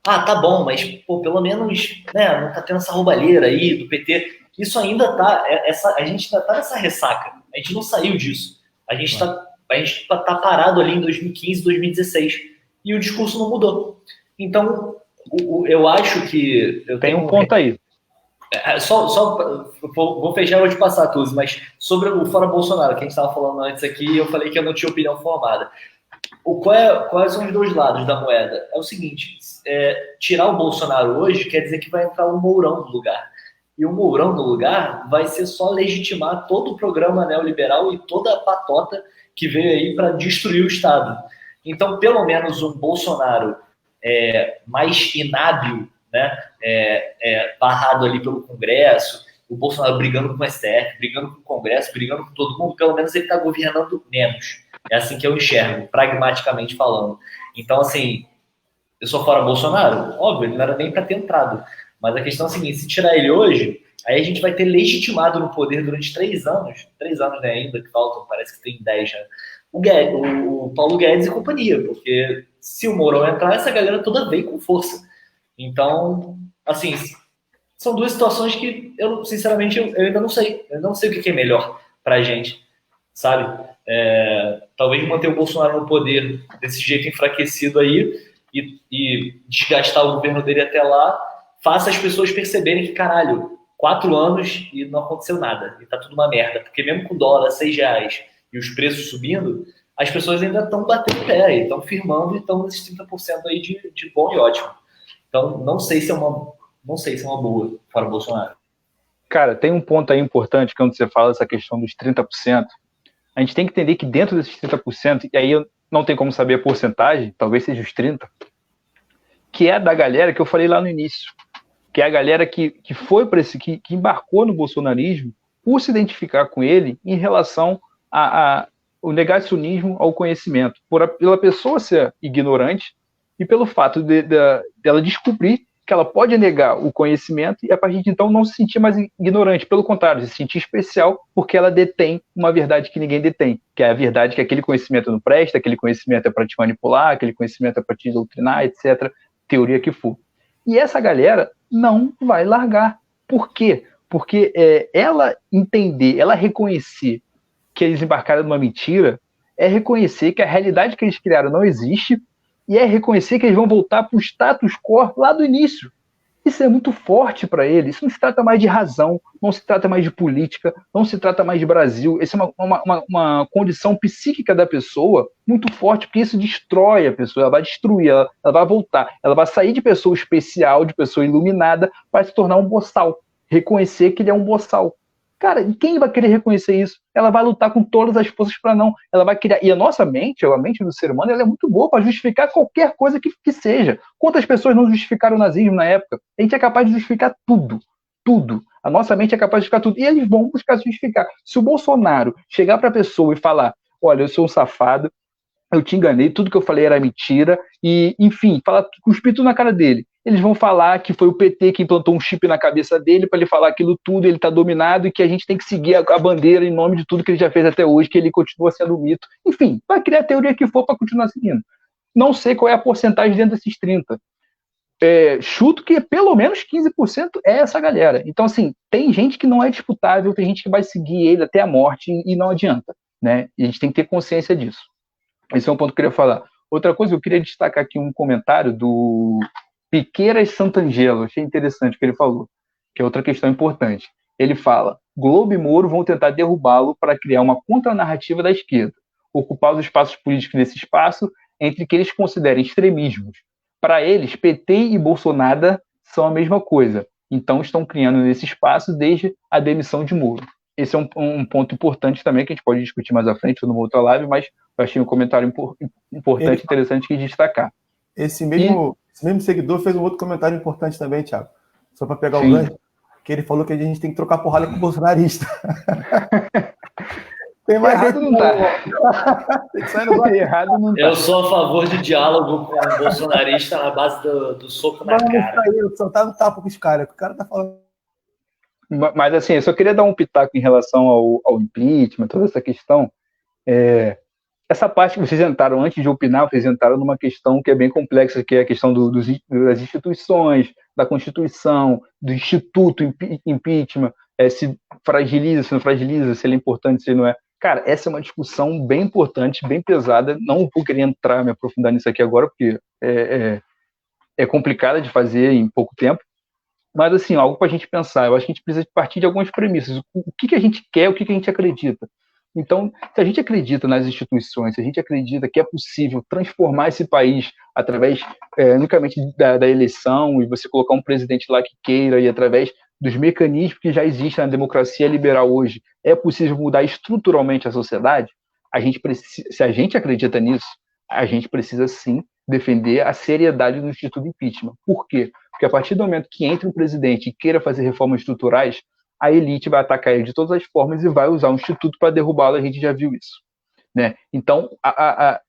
tá bom, mas pô, pelo menos, né, não tá tendo essa roubalheira aí do PT. Isso ainda tá, a gente ainda tá nessa ressaca. A gente não saiu disso. A gente tá parado ali em 2015, 2016. E o discurso não mudou. Então, eu acho que... Tem um ponto aí. Vou fechar, vou te passar, Tuzi, mas sobre o Fora Bolsonaro, que a gente estava falando antes aqui, eu falei que eu não tinha opinião formada. Quais são os dois lados da moeda? É o seguinte, tirar o Bolsonaro hoje quer dizer que vai entrar o Mourão no lugar. E o Mourão no lugar vai ser só legitimar todo o programa neoliberal e toda a patota que veio aí para destruir o Estado. Então, pelo menos um Bolsonaro mais inábil, né, barrado ali pelo Congresso, o Bolsonaro brigando com o STF, brigando com o Congresso, brigando com todo mundo, pelo menos ele está governando menos. É assim que eu enxergo, pragmaticamente falando. Então, assim, eu sou fora Bolsonaro? Óbvio, ele não era nem para ter entrado. Mas a questão é a seguinte, se tirar ele hoje, aí a gente vai ter legitimado no poder durante 3 anos, né, ainda que faltam, parece que tem 10 já, o Paulo Guedes e companhia, porque se o Mourão entrar, essa galera toda veio com força. Então, assim, são duas situações que eu, sinceramente, eu ainda não sei. Eu não sei o que é melhor pra gente, sabe? Talvez manter o Bolsonaro no poder desse jeito enfraquecido aí e desgastar o governo dele até lá, faça as pessoas perceberem que, caralho, 4 anos e não aconteceu nada, e tá tudo uma merda. Porque mesmo com o dólar a R$6 e os preços subindo, as pessoas ainda estão batendo pé, estão firmando e estão nesses 30% aí de bom e ótimo. Então, não sei se é uma boa fora o Bolsonaro. Cara, tem um ponto aí importante, que é onde você fala dessa questão dos 30%. A gente tem que entender que dentro desses 30%, e aí eu não tenho como saber a porcentagem, talvez seja os 30%, que é da galera que eu falei lá no início, que é a galera que foi para que embarcou no bolsonarismo por se identificar com ele em relação ao negacionismo ao conhecimento, pela pessoa ser ignorante e pelo fato dela descobrir que ela pode negar o conhecimento e a partir de então não se sentir mais ignorante, pelo contrário, se sentir especial porque ela detém uma verdade que ninguém detém, que é a verdade que aquele conhecimento não presta, aquele conhecimento é para te manipular, aquele conhecimento é para te doutrinar, etc., teoria que for. E essa galera não vai largar. Por quê? Porque ela entender, ela reconhecer que eles embarcaram numa mentira, é reconhecer que a realidade que eles criaram não existe e é reconhecer que eles vão voltar para o status quo lá do início. Isso é muito forte para eles. Isso não se trata mais de razão, não se trata mais de política, não se trata mais de Brasil. Isso é uma condição psíquica da pessoa muito forte, porque isso destrói a pessoa, ela vai destruir, ela vai voltar, ela vai sair de pessoa especial, de pessoa iluminada, para se tornar um boçal. Reconhecer que ele é um boçal. Cara, quem vai querer reconhecer isso? Ela vai lutar com todas as forças para não. Ela vai criar. E a nossa mente, a mente do ser humano, ela é muito boa para justificar qualquer coisa que seja. Quantas pessoas não justificaram o nazismo na época? A gente é capaz de justificar tudo. Tudo. A nossa mente é capaz de justificar tudo. E eles vão buscar justificar. Se o Bolsonaro chegar para a pessoa e falar: olha, eu sou um safado, eu te enganei, tudo que eu falei era mentira, e, enfim, cuspir tudo na cara dele. Eles vão falar que foi o PT que implantou um chip na cabeça dele para ele falar aquilo tudo, ele está dominado e que a gente tem que seguir a bandeira em nome de tudo que ele já fez até hoje, que ele continua sendo mito. Enfim, vai criar a teoria que for para continuar seguindo. Não sei qual é a porcentagem dentro desses 30%. Chuto que pelo menos 15% é essa galera. Então, assim, tem gente que não é disputável, tem gente que vai seguir ele até a morte e não adianta, né? E a gente tem que ter consciência disso. Esse é um ponto que eu queria falar. Outra coisa, eu queria destacar aqui um comentário do Piqueiras Santangelo. Achei interessante o que ele falou, que é outra questão importante. Ele fala: Globo e Moro vão tentar derrubá-lo para criar uma contranarrativa da esquerda. ocupar os espaços políticos nesse espaço entre que eles considerem extremismos. Para eles, PT e Bolsonaro são a mesma coisa. Então, estão criando nesse espaço desde a demissão de Moro. Esse é um ponto importante também, que a gente pode discutir mais à frente, numa outra live, mas eu achei um comentário importante, interessante de destacar. Esse mesmo seguidor fez um outro comentário importante também, Thiago. Só para pegar o gancho, que ele falou que a gente tem que trocar porrada com o bolsonarista. Tem mais errado não tá. Tem que sair no bar. Errado não tá. Eu sou a favor de diálogo com o bolsonarista na base do soco na cara. Só tá no tapa com os caras. O cara tá falando. Mas, assim, eu só queria dar um pitaco em relação ao impeachment, toda essa questão. Essa parte que vocês entraram, antes de opinar, vocês entraram numa questão que é bem complexa, que é a questão das instituições, da Constituição, do Instituto Impeachment, se fragiliza, se não fragiliza, se ele é importante, se ele não é. Cara, essa é uma discussão bem importante, bem pesada. Não vou querer me aprofundar nisso aqui agora, porque é complicada de fazer em pouco tempo. Mas, assim, algo para a gente pensar. Eu acho que a gente precisa partir de algumas premissas. O que a gente quer, o que a gente acredita. Então, se a gente acredita nas instituições, se a gente acredita que é possível transformar esse país através, unicamente da eleição, e você colocar um presidente lá que queira, e através dos mecanismos que já existem na democracia liberal hoje, é possível mudar estruturalmente a sociedade, se a gente acredita nisso, a gente precisa, sim, defender a seriedade do Instituto Impeachment. Por quê? Porque a partir do momento que entra um presidente e queira fazer reformas estruturais, a elite vai atacar ele de todas as formas e vai usar o instituto para derrubá-lo. A gente já viu isso, né? Então,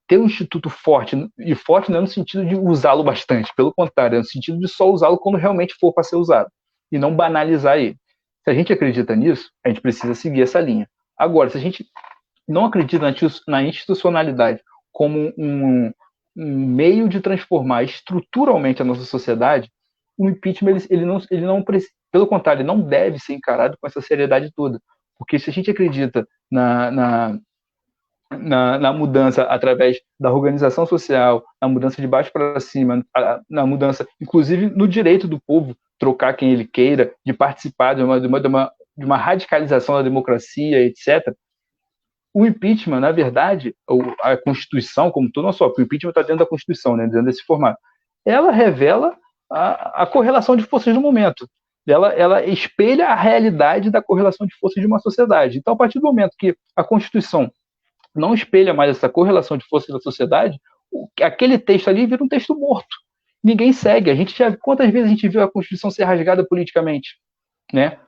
ter um instituto forte, e forte não é no sentido de usá-lo bastante, pelo contrário, é no sentido de só usá-lo quando realmente for para ser usado, e não banalizar ele. Se a gente acredita nisso, a gente precisa seguir essa linha. Agora, se a gente não acredita na institucionalidade como um meio de transformar estruturalmente a nossa sociedade, o impeachment, ele não pelo contrário, ele não deve ser encarado com essa seriedade toda. Porque se a gente acredita na mudança através da organização social, na mudança de baixo para cima, na mudança, inclusive, no direito do povo trocar quem ele queira, de participar de uma radicalização da democracia, etc., o impeachment, na verdade, a Constituição, como todo, não só, porque o impeachment está dentro da Constituição, né, dentro desse formato, ela revela a correlação de forças do momento. Ela espelha a realidade da correlação de forças de uma sociedade. Então, a partir do momento que a Constituição não espelha mais essa correlação de forças da sociedade, aquele texto ali vira um texto morto. Ninguém segue. Quantas vezes a gente viu a Constituição ser rasgada politicamente, né?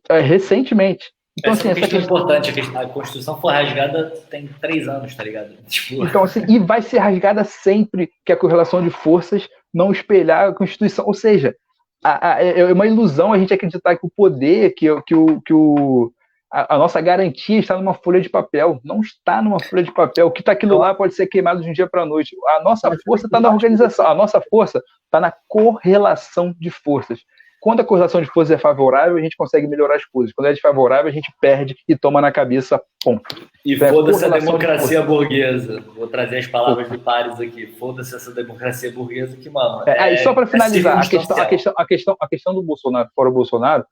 Recentemente. Então, essa questão é importante. A Constituição foi rasgada tem 3 anos, tá ligado? Tipo... Então, assim, e vai ser rasgada sempre que a correlação de forças não espelhar a Constituição. Ou seja, é uma ilusão a gente acreditar que o poder, a nossa garantia está numa folha de papel. Não está numa folha de papel. O que está aquilo lá pode ser queimado de um dia para a noite. A nossa força está na organização. A nossa força está na correlação de forças. Quando a correlação de forças é favorável, a gente consegue melhorar as coisas. Quando é desfavorável, a gente perde e toma na cabeça, ponto. E foda-se a democracia burguesa. Vou trazer as palavras do Pares aqui. Foda-se essa democracia burguesa que, mano... E só para finalizar, a questão do Bolsonaro, fora o Bolsonaro,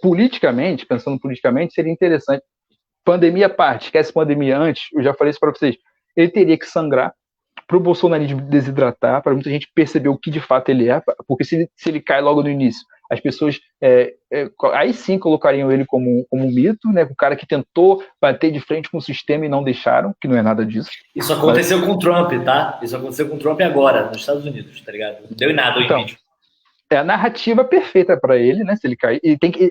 politicamente, pensando politicamente, seria interessante. Pandemia à parte, esquece pandemia antes, eu já falei isso para vocês. Ele teria que sangrar para o bolsonarismo desidratar, para muita gente perceber o que de fato ele é, porque se ele cai logo no início, as pessoas aí sim colocariam ele como um mito, né? O cara que tentou bater de frente com o sistema e não deixaram, que não é nada disso. Isso aconteceu com o Trump, tá? Isso aconteceu com o Trump agora, nos Estados Unidos, tá ligado? Não deu em nada o impeachment. É a narrativa perfeita para ele, né? Se ele cair,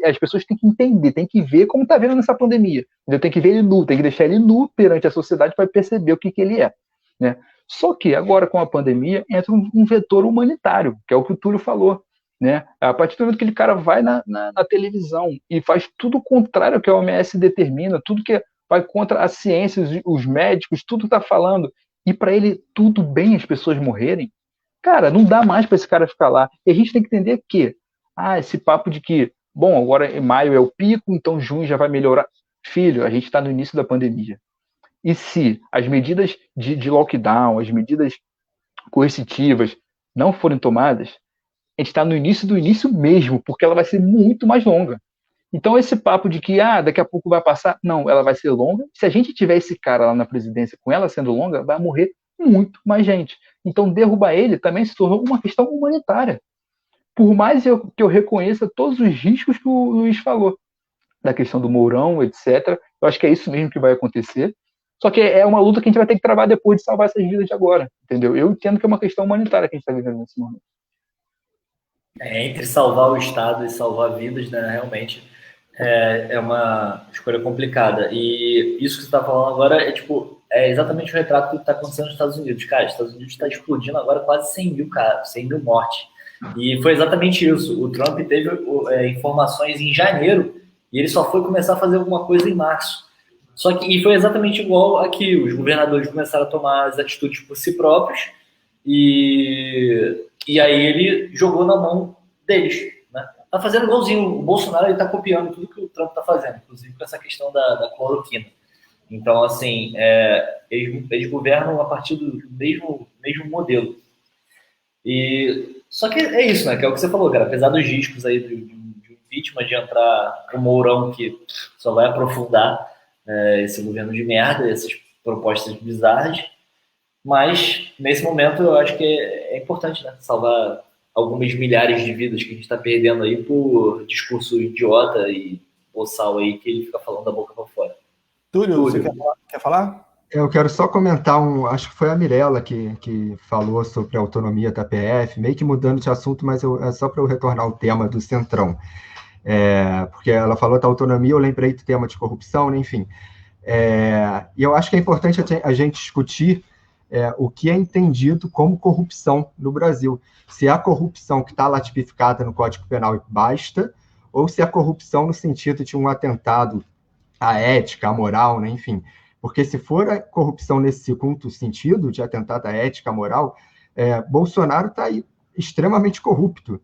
as pessoas têm que entender, têm que ver como tá vendo nessa pandemia. Tem que ver ele nu, tem que deixar ele nu perante a sociedade para perceber o que ele é, né? Só que agora, com a pandemia, entra um vetor humanitário, que é o que o Túlio falou, né? A partir do momento que aquele cara vai na televisão e faz tudo o contrário ao que a OMS determina, tudo que vai contra a ciência, os médicos, tudo está falando, e para ele tudo bem as pessoas morrerem, cara, não dá mais para esse cara ficar lá. E a gente tem que entender que, esse papo de que, bom, agora em maio é o pico, então junho já vai melhorar. Filho, a gente está no início da pandemia. E se as medidas de lockdown, as medidas coercitivas não forem tomadas, a gente está no início do início mesmo, porque ela vai ser muito mais longa. Então, esse papo de que daqui a pouco vai passar, não, ela vai ser longa. Se a gente tiver esse cara lá na presidência com ela sendo longa, vai morrer muito mais gente. Então, derrubar ele também se tornou uma questão humanitária. Por mais que eu reconheça todos os riscos que o Luiz falou, da questão do Mourão, etc., eu acho que é isso mesmo que vai acontecer. Só que é uma luta que a gente vai ter que travar depois de salvar essas vidas de agora, entendeu? Eu entendo que é uma questão humanitária que a gente está vivendo nesse momento. Entre salvar o Estado e salvar vidas, né, realmente é uma escolha complicada. E isso que você está falando agora é exatamente o retrato do que está acontecendo nos Estados Unidos. Cara, os Estados Unidos está explodindo agora quase 100 mil mortes. E foi exatamente isso. O Trump teve informações em janeiro e ele só foi começar a fazer alguma coisa em março. E foi exatamente igual aqui. Os governadores começaram a tomar as atitudes por si próprios e aí ele jogou na mão deles. Né? Tá fazendo igualzinho. O Bolsonaro ele tá copiando tudo que o Trump tá fazendo, inclusive com essa questão da cloroquina. Então, assim, eles governam a partir do mesmo modelo. Só que é isso, né? Que é o que você falou, cara. Apesar dos riscos aí de impeachment, de entrar o Mourão, que só vai aprofundar esse governo de merda, essas propostas bizarras. Mas, nesse momento, eu acho que é importante, né? Salvar algumas milhares de vidas que a gente está perdendo aí por discurso idiota e boçal aí que ele fica falando da boca para fora. Túlio, você quer falar? Eu quero só comentar acho que foi a Mirella que falou sobre a autonomia da PF, meio que mudando de assunto, mas é só para eu retornar ao tema do Centrão. Porque ela falou da autonomia, eu lembrei do tema de corrupção, né, enfim. E eu acho que é importante a gente discutir o que é entendido como corrupção no Brasil. Se é a corrupção que está lá tipificada no Código Penal e basta, ou se é a corrupção no sentido de um atentado à ética, à moral, né, enfim. Porque se for a corrupção nesse segundo sentido, de atentado à ética, à moral, Bolsonaro está aí extremamente corrupto.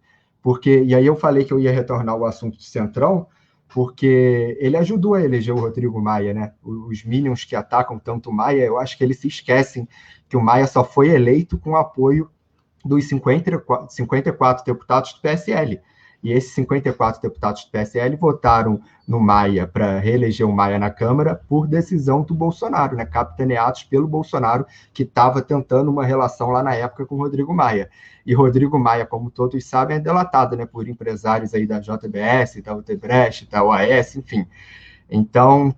E aí eu falei que eu ia retornar ao assunto do Centrão, porque ele ajudou a eleger o Rodrigo Maia, né? Os minions que atacam tanto o Maia, eu acho que eles se esquecem que o Maia só foi eleito com o apoio dos 54 deputados do PSL. E esses 54 deputados do PSL votaram no Maia para reeleger o Maia na Câmara por decisão do Bolsonaro, né? Capitaneados pelo Bolsonaro, que estava tentando uma relação lá na época com o Rodrigo Maia. E Rodrigo Maia, como todos sabem, é delatado, né, por empresários aí da JBS, da Odebrecht, da OAS, enfim. Então,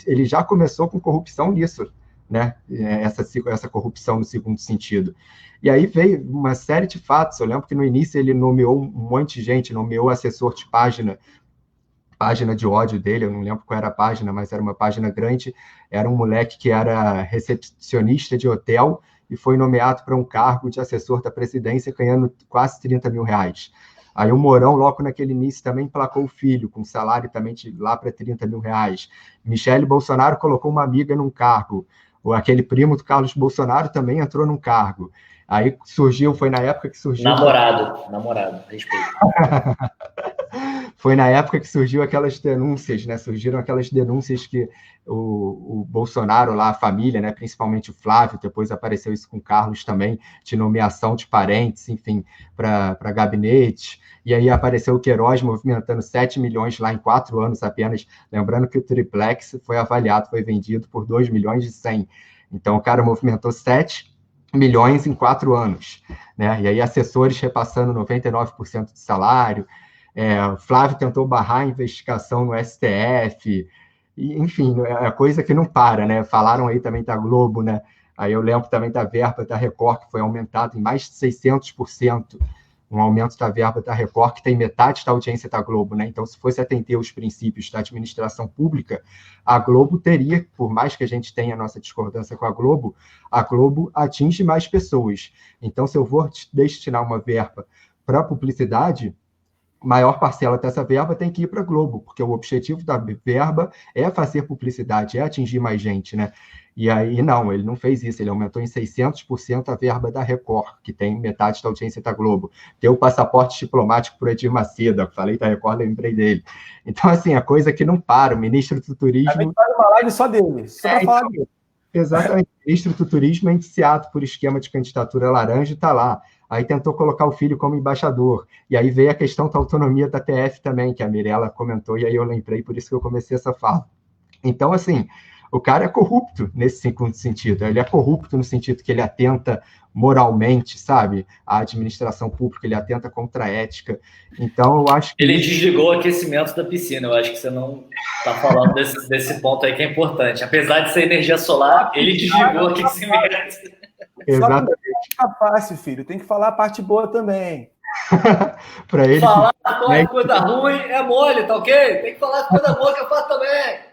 ele já começou com corrupção nisso, né? Essa corrupção no segundo sentido. E aí veio uma série de fatos. Eu lembro que no início ele nomeou um monte de gente, nomeou assessor de página de ódio dele, eu não lembro qual era a página, mas era uma página grande, era um moleque que era recepcionista de hotel e foi nomeado para um cargo de assessor da presidência, ganhando quase 30 mil reais. Aí o Mourão, logo naquele início, também emplacou o filho, com salário também de lá para 30 mil reais. Michele Bolsonaro colocou uma amiga num cargo. Aquele primo do Carlos Bolsonaro também entrou num cargo. Aí foi na época que surgiu... Namorado, respeito. Foi na época que surgiu aquelas denúncias, né? Surgiram aquelas denúncias que o Bolsonaro lá, a família, né? Principalmente o Flávio, depois apareceu isso com o Carlos também, de nomeação de parentes, enfim, para gabinete. E aí apareceu o Queiroz movimentando 7 milhões lá em 4 anos apenas. Lembrando que o triplex foi vendido por 2 milhões e 100. Então o cara movimentou 7 milhões em 4 anos, né? E aí assessores repassando 99% de salário. O Flávio tentou barrar a investigação no STF, e, enfim, é coisa que não para, né? Falaram aí também da Globo, né? Aí eu lembro também da verba da Record, que foi aumentada em mais de 600%, um aumento da verba da Record, que tem metade da audiência da Globo, né? Então, se fosse atender os princípios da administração pública, a Globo teria, por mais que a gente tenha a nossa discordância com a Globo atinge mais pessoas. Então, se eu vou destinar uma verba para publicidade, maior parcela dessa verba tem que ir para a Globo, porque o objetivo da verba é fazer publicidade, é atingir mais gente, né? E aí, não, ele não fez isso, ele aumentou em 600% a verba da Record, que tem metade da audiência da Globo. Deu o passaporte diplomático para o Edir Macedo, falei da Record, lembrei dele. Então, assim, a coisa que não para, o ministro do Turismo... Também faz uma live só dele, só para falar dele. Exatamente, o ministro do Turismo é indiciado por esquema de candidatura laranja e está lá. Aí tentou colocar o filho como embaixador. E aí veio a questão da autonomia da TF também, que a Mirella comentou, e aí eu lembrei, por isso que eu comecei essa fala. Então, assim, o cara é corrupto nesse sentido. Ele é corrupto no sentido que ele atenta moralmente, sabe? A administração pública, ele atenta contra a ética. Então, eu acho que... Ele desligou o aquecimento da piscina. Eu acho que você não está falando desse ponto aí que é importante. Apesar de ser energia solar, ele desligou o aquecimento. Exatamente. Fica fácil, filho. Tem que falar a parte boa também. Para ele... Falar coisa ruim é mole, tá ok? Tem que falar coisa boa que eu faço também.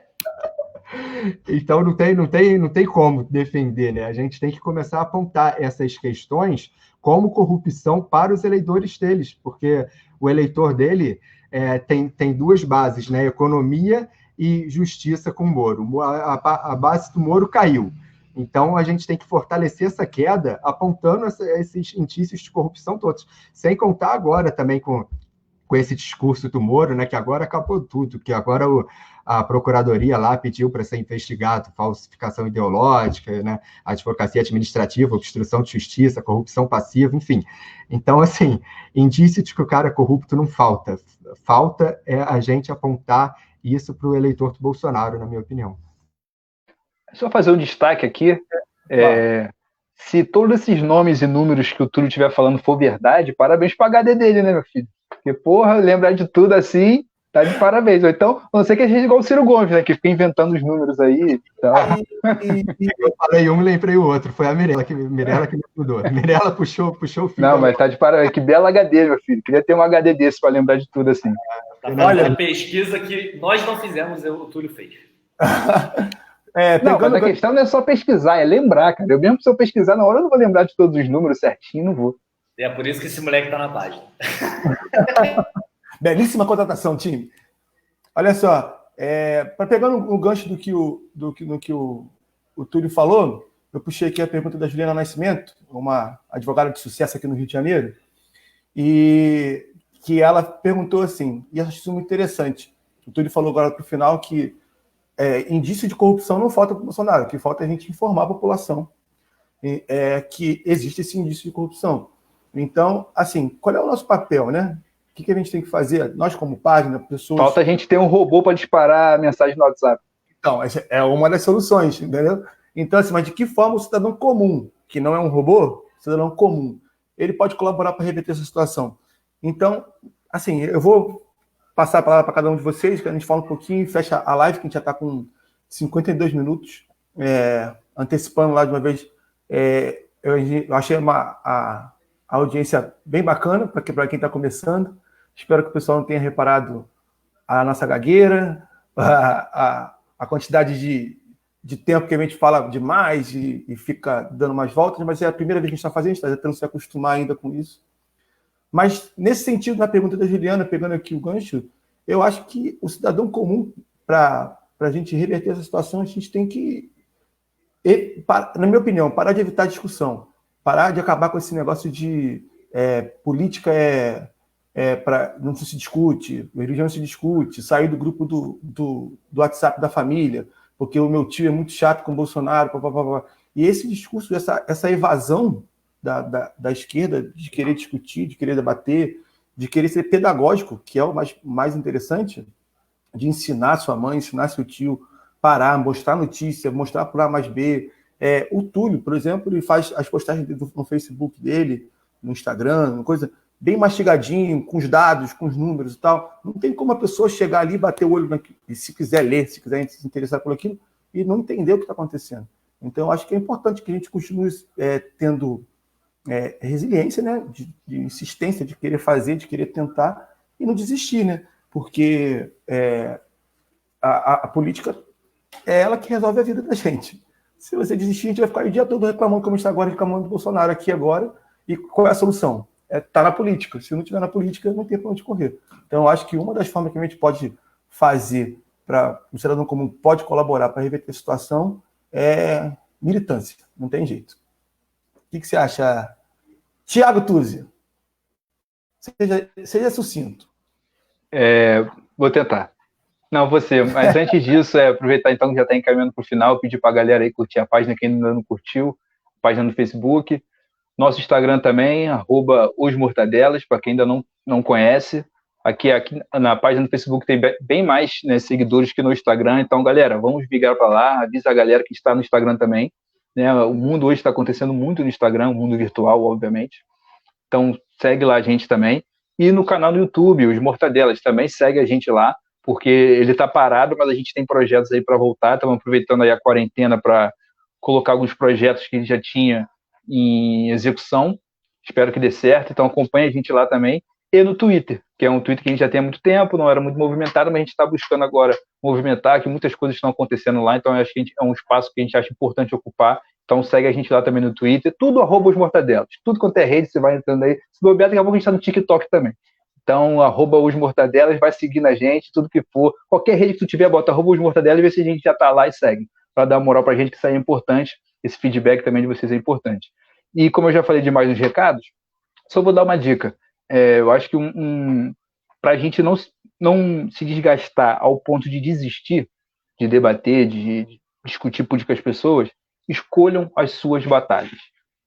Então não tem como defender, né? A gente tem que começar a apontar essas questões como corrupção para os eleitores deles, porque o eleitor dele tem duas bases, né? Economia e justiça com o Moro. A base do Moro caiu. Então a gente tem que fortalecer essa queda, apontando esses indícios de corrupção todos. Sem contar agora também com esse discurso do Moro, né? Que agora acabou tudo, que agora a Procuradoria lá pediu para ser investigado falsificação ideológica, né, advocacia administrativa, obstrução de justiça, corrupção passiva, enfim. Então, assim, indício de que o cara é corrupto não falta. Falta é a gente apontar isso para o eleitor do Bolsonaro, na minha opinião. Só fazer um destaque aqui. Se todos esses nomes e números que o Túlio estiver falando for verdade, parabéns para o HD dele, né, meu filho? Porque, porra, lembrar de tudo assim... Tá de parabéns. Ou então, a não ser que a gente igual o Ciro Gomes, né? Que fica inventando os números aí. Então... Eu falei um e lembrei o outro. Foi a Mirella que me mudou. A Mirella puxou o filho. Não, mas tá de parabéns. Que belo HD, meu filho. Queria ter um HD desse para lembrar de tudo assim. Olha, a pesquisa que nós não fizemos, o Túlio fez. Não, mas a questão não é só pesquisar, é lembrar, cara. Eu mesmo, se eu pesquisar na hora, eu não vou lembrar de todos os números certinho, não vou. É por isso que esse moleque tá na página. Belíssima contratação, time. Olha só, pegando o gancho do que o Túlio falou, eu puxei aqui a pergunta da Juliana Nascimento, uma advogada de sucesso aqui no Rio de Janeiro, e que ela perguntou assim, e eu acho isso muito interessante. O Túlio falou agora para o final que indício de corrupção não falta para o Bolsonaro, o que falta é a gente informar a população que existe esse indício de corrupção. Então, assim, qual é o nosso papel, né? O que a gente tem que fazer? Nós, como página, pessoas... Falta a gente ter um robô para disparar a mensagem no WhatsApp. Então, essa é uma das soluções, entendeu? Então, assim, mas de que forma o cidadão comum, que não é um robô, cidadão comum, ele pode colaborar para reverter essa situação? Então, assim, eu vou passar a palavra para cada um de vocês, que a gente fala um pouquinho e fecha a live, que a gente já está com 52 minutos, antecipando lá de uma vez. Eu achei a audiência bem bacana para quem está começando. Espero que o pessoal não tenha reparado a nossa gagueira, a quantidade de tempo que a gente fala demais e fica dando mais voltas, mas é a primeira vez que a gente está fazendo, a gente está tentando se acostumar ainda com isso. Mas, nesse sentido, na pergunta da Juliana, pegando aqui o gancho, eu acho que o cidadão comum, para a gente reverter essa situação, a gente tem que, na minha opinião, parar de evitar discussão, parar de acabar com esse negócio de política não se discute, religião não se discute, sair do grupo do WhatsApp da família, porque o meu tio é muito chato com o Bolsonaro, E esse discurso, essa evasão da esquerda de querer discutir, de querer debater, de querer ser pedagógico, que é o mais interessante, de ensinar sua mãe, ensinar seu tio, parar, mostrar notícia, mostrar por A mais B. O Túlio, por exemplo, ele faz as postagens no Facebook dele, no Instagram, uma coisa bem mastigadinho, com os dados, com os números e tal. Não tem como a pessoa chegar ali, bater o olho naquilo, e se quiser ler, se quiser se interessar por aquilo, e não entender o que está acontecendo. Então, eu acho que é importante que a gente continue tendo resiliência, né? De insistência, de querer fazer, de querer tentar, e não desistir, né? Porque a política é ela que resolve a vida da gente. Se você desistir, a gente vai ficar o dia todo reclamando, como a gente está agora, reclamando do Bolsonaro aqui agora. E qual é a solução? Tá na política. Se não tiver na política, não tem para onde correr. Então, eu acho que uma das formas que a gente pode fazer para o cidadão comum pode colaborar para reverter a situação é militância. Não tem jeito. O que você acha? Tiago Tuzzi, seja sucinto. Vou tentar. Não, você. Mas antes disso, aproveitar então que já está encaminhando para o final, pedir para a galera aí curtir a página, quem ainda não curtiu, página no Facebook. Nosso Instagram também, @osmortadelas, para quem ainda não conhece. Aqui na página do Facebook tem bem mais, né, seguidores que no Instagram. Então, galera, vamos migrar para lá. Avisa a galera que está no Instagram também. Né? O mundo hoje está acontecendo muito no Instagram, o mundo virtual, obviamente. Então, segue lá a gente também. E no canal do YouTube, os Mortadelas, também segue a gente lá, porque ele está parado, mas a gente tem projetos aí para voltar. Estamos aproveitando aí a quarentena para colocar alguns projetos que a gente já tinha em execução. Espero que dê certo. Então, acompanhe a gente lá também. E no Twitter, que é um Twitter que a gente já tem há muito tempo, não era muito movimentado, mas a gente está buscando agora movimentar, que muitas coisas estão acontecendo lá, então acho que é um espaço que a gente acha importante ocupar. Então segue a gente lá também no Twitter, tudo @osmortadelas, tudo quanto é rede, você vai entrando aí. Se bobear, daqui a pouco a gente está no TikTok também. Então, @osmortadelas, vai seguindo a gente, tudo que for. Qualquer rede que tu tiver, bota @osmortadelas e vê se a gente já está lá e segue, para dar moral para a gente, que isso aí é importante. Esse feedback também de vocês é importante. E como eu já falei demais nos recados, só vou dar uma dica. Eu acho que para a gente não se desgastar ao ponto de desistir de debater, de discutir política com as pessoas, escolham as suas batalhas.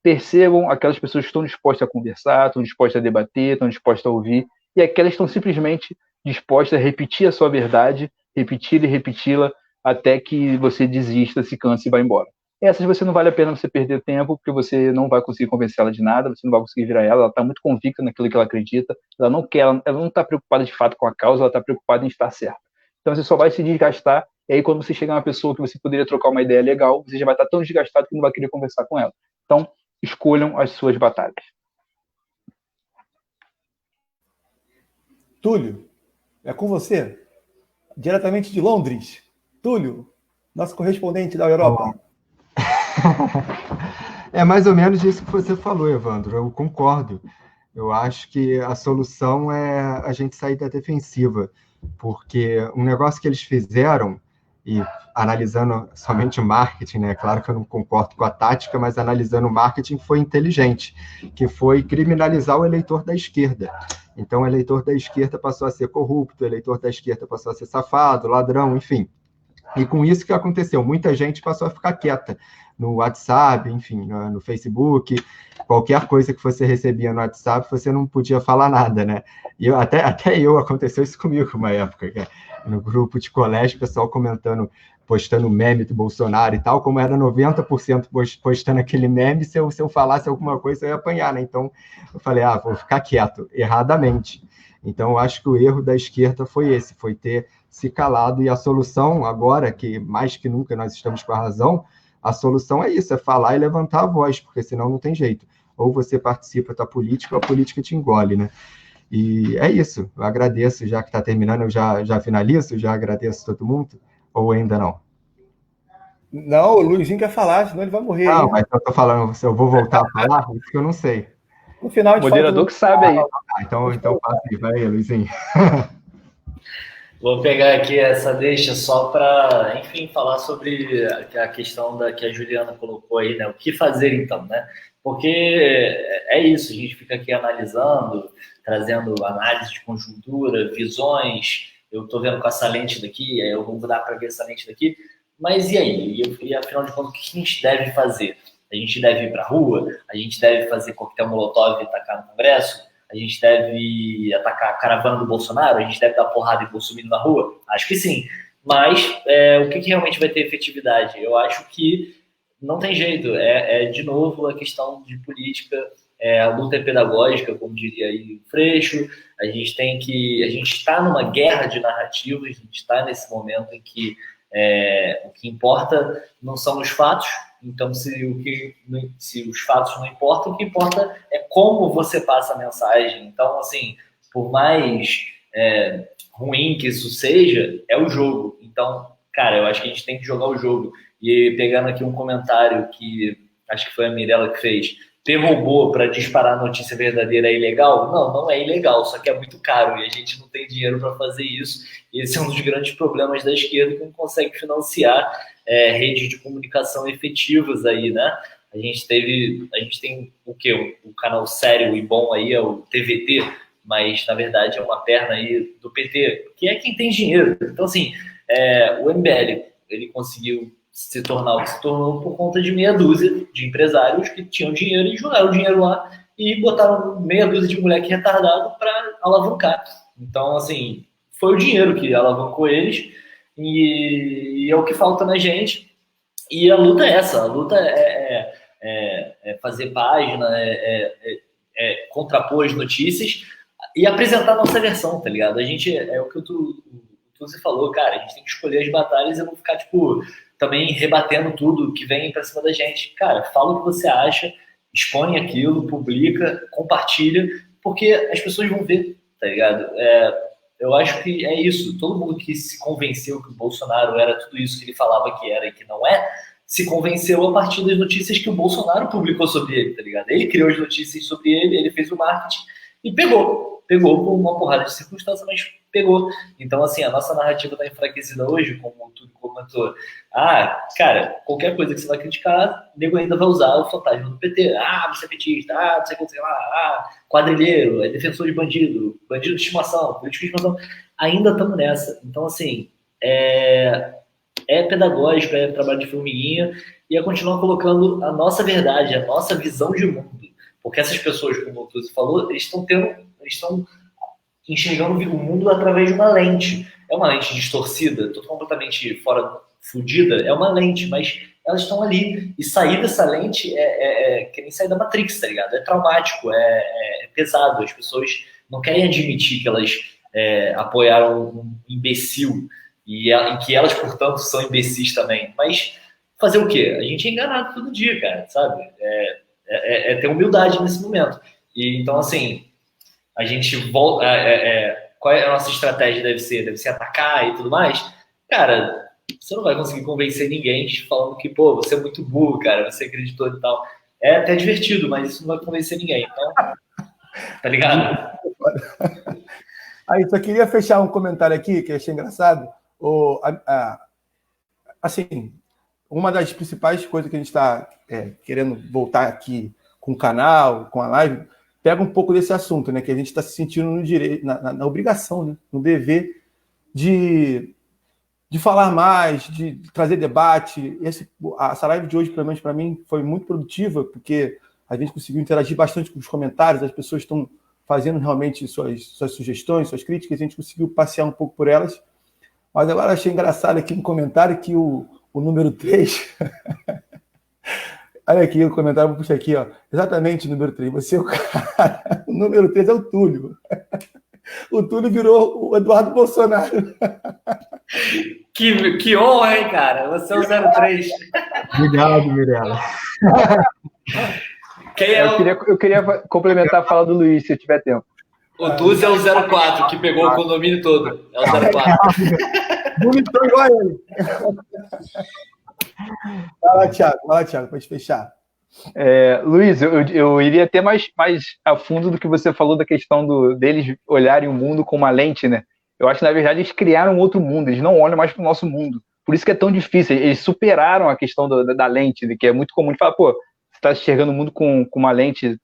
Percebam aquelas pessoas que estão dispostas a conversar, estão dispostas a debater, estão dispostas a ouvir, e aquelas que estão simplesmente dispostas a repetir a sua verdade, repetir e repeti-la, até que você desista, se canse e vá embora. Essas você não vale a pena você perder tempo, porque você não vai conseguir convencê-la de nada, você não vai conseguir virar ela está muito convicta naquilo que ela acredita, ela não está preocupada de fato com a causa, ela está preocupada em estar certa. Então você só vai se desgastar, e aí quando você chegar uma pessoa que você poderia trocar uma ideia legal, você já vai estar tão desgastado que não vai querer conversar com ela. Então, escolham as suas batalhas. Túlio, é com você, diretamente de Londres. Túlio, nosso correspondente da Europa. É mais ou menos isso que você falou, Evandro. Eu concordo. Eu acho que a solução é a gente sair da defensiva, porque um negócio que eles fizeram, e analisando somente o marketing, né? Claro que eu não concordo com a tática, mas analisando o marketing foi inteligente, que foi criminalizar o eleitor da esquerda. Então, o eleitor da esquerda passou a ser corrupto, o eleitor da esquerda passou a ser safado, ladrão, enfim. E com isso que aconteceu, muita gente passou a ficar quieta no WhatsApp, enfim, no Facebook, qualquer coisa que você recebia no WhatsApp, você não podia falar nada, né? E até aconteceu isso comigo uma época, no grupo de colégio, o pessoal comentando, postando meme do Bolsonaro e tal, como era 90% postando aquele meme, se eu falasse alguma coisa, eu ia apanhar, né? Então, eu falei, vou ficar quieto, erradamente. Então, eu acho que o erro da esquerda foi esse, foi ter se calado, e a solução agora, que mais que nunca nós estamos com a razão, a solução é isso, é falar e levantar a voz, porque senão não tem jeito. Ou você participa da política, ou a política te engole, né? E é isso, eu agradeço, já que está terminando, eu já finalizo, já agradeço todo mundo, ou ainda não? Não, o Luizinho quer falar, senão ele vai morrer. Não, mas eu estou falando, se eu vou voltar a falar, isso que eu não sei. No final, a gente moderador que sabe aí. Então passa aí, vai aí, Luizinho. Vou pegar aqui essa deixa só para, enfim, falar sobre a questão que a Juliana colocou aí, né? O que fazer então, né? Porque é isso, a gente fica aqui analisando, trazendo análise de conjuntura, visões. Eu estou vendo com essa lente daqui, eu vou mudar para ver essa lente daqui. Mas e aí? E afinal de contas, o que a gente deve fazer? A gente deve ir para a rua? A gente deve fazer coquetel molotov e tacar no Congresso? A gente deve atacar a caravana do Bolsonaro? A gente deve dar porrada em Bolsonaro na rua? Acho que sim. Mas o que realmente vai ter efetividade? Eu acho que não tem jeito. De novo, a questão de política, a luta é pedagógica, como diria aí o Freixo. A gente está numa guerra de narrativas, a gente está nesse momento em que o que importa não são os fatos. Então, se os fatos não importam, o que importa é como você passa a mensagem. Então, assim, por mais ruim que isso seja, é o jogo. Então, cara, eu acho que a gente tem que jogar o jogo. E pegando aqui um comentário que acho que foi a Mirella que fez, ter robô para disparar notícia verdadeira é ilegal? Não é ilegal, só que é muito caro e a gente não tem dinheiro para fazer isso. E esse é um dos grandes problemas da esquerda, que não consegue financiar redes de comunicação efetivas aí, né? A gente tem o quê? O canal sério e bom aí é o TVT, mas na verdade é uma perna aí do PT, que é quem tem dinheiro. Então, assim, o MBL, ele conseguiu se tornar o que se tornou por conta de meia dúzia de empresários que tinham dinheiro e jogaram dinheiro lá e botaram meia dúzia de moleque retardado para alavancar. Então, assim, foi o dinheiro que alavancou eles e é o que falta na gente. E a luta é essa, a luta é fazer página, contrapor as notícias e apresentar a nossa versão, tá ligado? A gente, é o que o Tuzi falou, cara, a gente tem que escolher as batalhas e não ficar, tipo, também rebatendo tudo que vem pra cima da gente. Cara, fala o que você acha, expõe aquilo, publica, compartilha, porque as pessoas vão ver, tá ligado? Eu acho que é isso. Todo mundo que se convenceu que o Bolsonaro era tudo isso que ele falava que era e que não é, se convenceu a partir das notícias que o Bolsonaro publicou sobre ele, tá ligado? Ele criou as notícias sobre ele, ele fez o marketing e pegou por uma porrada de circunstâncias, mas pegou. Então, assim, a nossa narrativa está enfraquecida hoje, como tu comentou. Cara, qualquer coisa que você vai criticar, o nego ainda vai usar o fantasma do PT. Você é petista, não sei o que, sei lá, quadrilheiro, é defensor de bandido de estimação, político de estimação. Ainda estamos nessa. Então, assim, é pedagógico, é trabalho de formiguinha, e é continuar colocando a nossa verdade, a nossa visão de mundo. Porque essas pessoas, como o Tuzi falou, eles estão enxergando o mundo através de uma lente. É uma lente distorcida, completamente fudida, é uma lente, mas elas estão ali. E sair dessa lente que nem sair da Matrix, tá ligado? É traumático, é pesado. As pessoas não querem admitir que elas apoiaram um imbecil e que elas, portanto, são imbecis também. Mas fazer o quê? A gente é enganado todo dia, cara, sabe? Ter humildade nesse momento. E, então, assim, a gente volta... qual é a nossa estratégia? Deve ser atacar e tudo mais? Cara, você não vai conseguir convencer ninguém falando que, pô, você é muito burro, cara, você acreditou e tal. É até divertido, mas isso não vai convencer ninguém. Então, tá ligado? Aí, só queria fechar um comentário aqui, que eu achei engraçado. Assim, uma das principais coisas que a gente está querendo voltar aqui com o canal, com a live, pega um pouco desse assunto, né? Que a gente está se sentindo no direito, na obrigação, né? No dever de falar mais, de trazer debate. Essa live de hoje, pelo menos para mim, foi muito produtiva, porque a gente conseguiu interagir bastante com os comentários, as pessoas estão fazendo realmente suas sugestões, suas críticas, a gente conseguiu passear um pouco por elas. Mas agora achei engraçado aqui um comentário que o número 3... Olha aqui o comentário, vou puxar aqui, ó. Exatamente o número 3. Você é o cara. O número 3 é o Túlio. O Túlio virou o Eduardo Bolsonaro. Que honra, hein, cara? Você é o 03. Obrigado, Mirella. Eu queria complementar a fala do Luiz, se eu tiver tempo. O Tuzi é o 04, que pegou o condomínio todo. É o 04. Bonitou igual a ele. Vai lá, Thiago, pode fechar. Luiz, eu iria até mais a fundo do que você falou da questão deles olharem o mundo com uma lente, né? Eu acho que, na verdade, eles criaram outro mundo, eles não olham mais para o nosso mundo. Por isso que é tão difícil, eles superaram a questão da lente, que é muito comum de falar, pô, você está enxergando o mundo com uma lente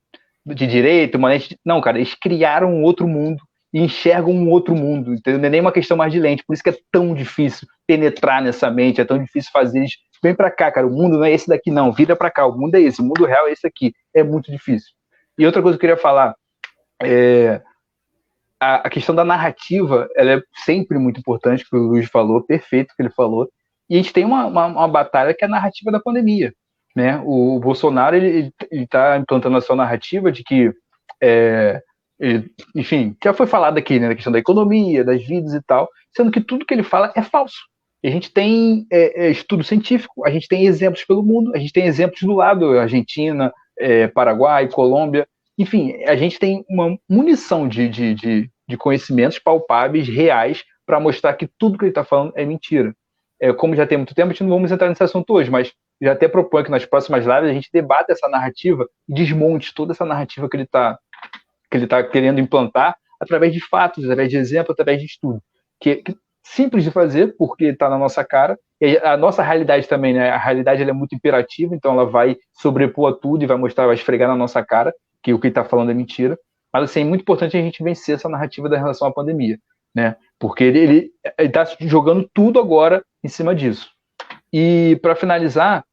de direita, uma lente... Não, cara, eles criaram um outro mundo e enxergam um outro mundo, entendeu? Não é nem uma questão mais de lente, por isso que é tão difícil penetrar nessa mente, é tão difícil fazer eles... Vem pra cá, cara, o mundo não é esse daqui não, vira pra cá, o mundo é esse, o mundo real é esse aqui, é muito difícil. E outra coisa que eu queria falar, a questão da narrativa, ela é sempre muito importante, que o Luiz falou, perfeito o que ele falou, e a gente tem uma batalha que é a narrativa da pandemia, né? O Bolsonaro, ele tá implantando a sua narrativa de que, enfim, já foi falado aqui, né, da questão da economia, das vidas e tal, sendo que tudo que ele fala é falso. A gente tem estudo científico, a gente tem exemplos pelo mundo, a gente tem exemplos do lado, Argentina, Paraguai, Colômbia, enfim, a gente tem uma munição de conhecimentos palpáveis, reais, para mostrar que tudo que ele está falando é mentira. Como já tem muito tempo, a gente não vamos entrar nesse assunto hoje, mas já até proponho que nas próximas lives a gente debata essa narrativa e desmonte toda essa narrativa que ele tá querendo implantar através de fatos, através de exemplos, através de estudo. Que simples de fazer, porque está na nossa cara, e a nossa realidade também, né? A realidade ela é muito imperativa, então ela vai sobrepor a tudo e vai mostrar, vai esfregar na nossa cara que o que ele está falando é mentira. Mas assim, é muito importante a gente vencer essa narrativa da relação à pandemia, né? Porque ele está jogando tudo agora em cima disso. E, para finalizar,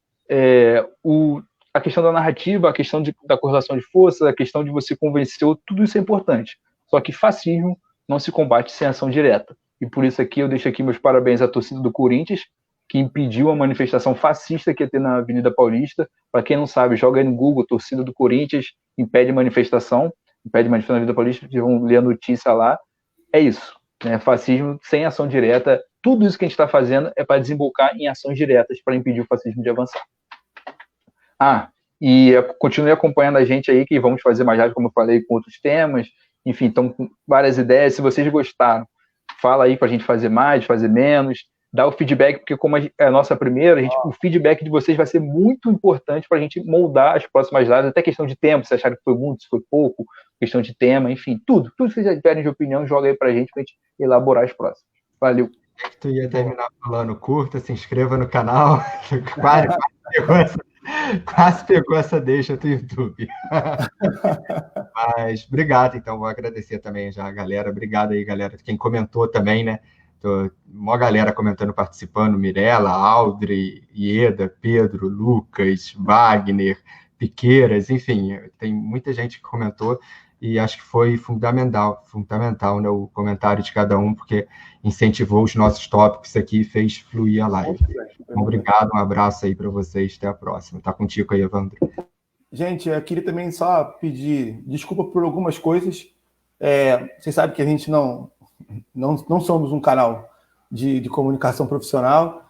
a questão da narrativa, a questão da correlação de força, a questão de você convencer, tudo isso é importante. Só que fascismo não se combate sem ação direta. E por isso aqui eu deixo aqui meus parabéns à torcida do Corinthians, que impediu a manifestação fascista que ia ter na Avenida Paulista. Para quem não sabe, joga aí no Google, torcida do Corinthians impede manifestação na Avenida Paulista, vão ler a notícia lá. É isso, né? Fascismo sem ação direta. Tudo isso que a gente está fazendo é para desembocar em ações diretas para impedir o fascismo de avançar. E continue acompanhando a gente aí, que vamos fazer mais live, como eu falei, com outros temas. Enfim, estão com várias ideias. Se vocês gostaram, fala aí para a gente fazer mais, fazer menos. Dá o feedback, porque como é a nossa primeira, o feedback de vocês vai ser muito importante para a gente moldar as próximas lives, até questão de tempo, se acharam que foi muito, se foi pouco, questão de tema, enfim, tudo que vocês tiverem de opinião, joga aí para a gente elaborar as próximas. Valeu. Tu ia terminar falando, curta, se inscreva no canal. Quase pegou essa deixa do YouTube. Mas obrigado, então, vou agradecer também já a galera. Obrigado aí, galera. Quem comentou também, né? Uma galera comentando, participando, Mirella, Aldri, Ieda, Pedro, Lucas, Wagner, Piqueiras, enfim, tem muita gente que comentou e acho que foi fundamental, né, o comentário de cada um, porque incentivou os nossos tópicos aqui e fez fluir a live. Então, obrigado, um abraço aí para vocês, até a próxima. Tá contigo aí, Evandro. Gente, eu queria também só pedir desculpa por algumas coisas. Vocês sabem que a gente não somos um canal de comunicação profissional.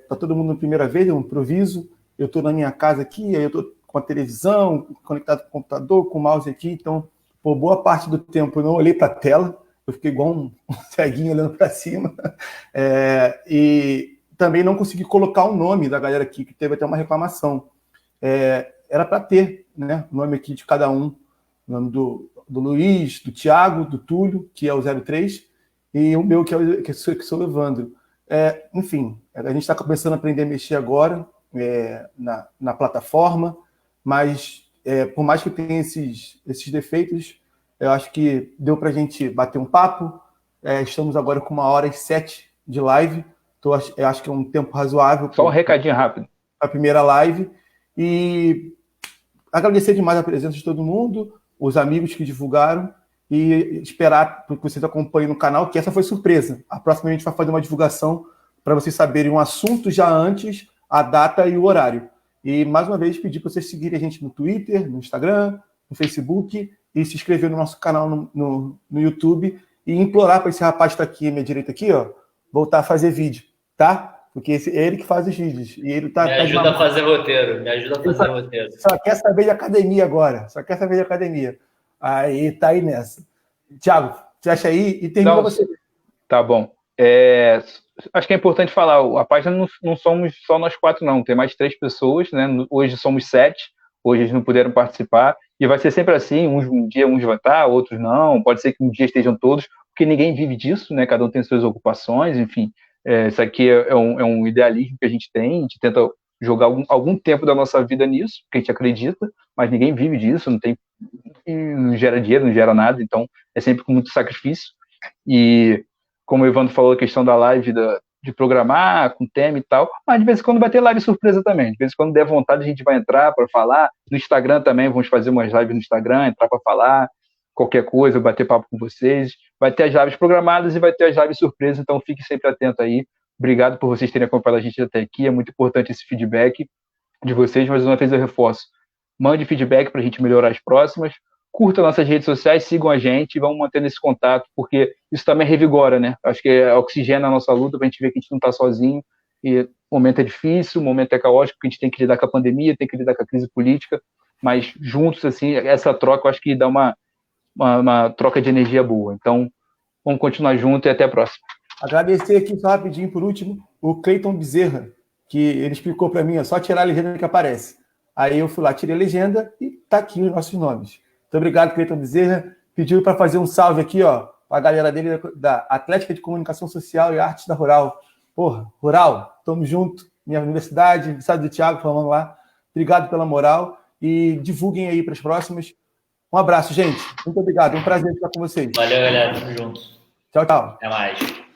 Tá todo mundo na primeira vez, é um improviso. Eu estou na minha casa aqui, aí eu estou com a televisão, conectado com o computador, com o mouse aqui, então, por boa parte do tempo eu não olhei para a tela, eu fiquei igual um ceguinho olhando para cima. E também não consegui colocar o nome da galera aqui, que teve até uma reclamação. Era para ter, né, o nome aqui de cada um, o nome do Luiz, do Thiago, do Túlio, que é o 03, e o meu, que sou o Evandro. Enfim, a gente está começando a aprender a mexer agora na plataforma, mas por mais que tenha esses defeitos, eu acho que deu para a gente bater um papo. Estamos agora com 1h07 de live, eu acho que é um tempo razoável. Só um recadinho rápido. A primeira live. E agradecer demais a presença de todo mundo, os amigos que divulgaram, e esperar que vocês acompanhem no canal, que essa foi surpresa. A próxima a gente vai fazer uma divulgação para vocês saberem um assunto já antes, a data e o horário. E, mais uma vez, pedir para vocês seguirem a gente no Twitter, no Instagram, no Facebook, e se inscrever no nosso canal no YouTube, e implorar para esse rapaz que está aqui à minha direita, aqui, ó, voltar a fazer vídeo, tá? Porque é ele que faz os vídeos. E ele me ajuda a fazer roteiro. Só quer saber de academia agora. Aí tá aí nessa. Thiago, você acha aí? E termina você. Tá bom. Acho que é importante falar, a página não somos só nós 4, não. Tem mais 3 pessoas, né? Hoje somos 7. Hoje eles não puderam participar. E vai ser sempre assim, um dia uns vão estar, outros não. Pode ser que um dia estejam todos, porque ninguém vive disso, né? Cada um tem suas ocupações, enfim. Isso aqui é um idealismo que a gente tenta jogar algum tempo da nossa vida nisso, porque a gente acredita, mas ninguém vive disso, não gera dinheiro, não gera nada, então é sempre com muito sacrifício. E como o Evandro falou, a questão da live, de programar com tema e tal, mas de vez em quando vai ter live surpresa também, de vez em quando der vontade a gente vai entrar para falar, no Instagram também, vamos fazer umas lives no Instagram, entrar para falar, qualquer coisa, bater papo com vocês. Vai ter as lives programadas e vai ter as lives surpresas, então fique sempre atento aí. Obrigado por vocês terem acompanhado a gente até aqui, é muito importante esse feedback de vocês, mas uma vez eu reforço. Mande feedback para a gente melhorar as próximas, curta nossas redes sociais, sigam a gente e vamos mantendo esse contato, porque isso também revigora, né? Acho que oxigena a nossa luta para a gente ver que a gente não está sozinho, e o momento é difícil, o momento é caótico, porque a gente tem que lidar com a pandemia, tem que lidar com a crise política, mas juntos, assim, essa troca eu acho que dá uma troca de energia boa. Então, vamos continuar junto e até a próxima. Agradecer aqui só rapidinho, por último, o Cleiton Bezerra, que ele explicou para mim, é só tirar a legenda que aparece. Aí eu fui lá, tirei a legenda e tá aqui os nossos nomes. Muito obrigado, Cleiton Bezerra. Pediu para fazer um salve aqui, ó, para a galera dele da Atlética de Comunicação Social e Artes da Rural. Porra, Rural, tamo junto. Minha universidade, Universidade do Thiago, falando lá. Obrigado pela moral e divulguem aí para as próximas. Um abraço, gente. Muito obrigado. É um prazer estar com vocês. Valeu, galera. Tamo junto. Tchau, tchau. Até mais.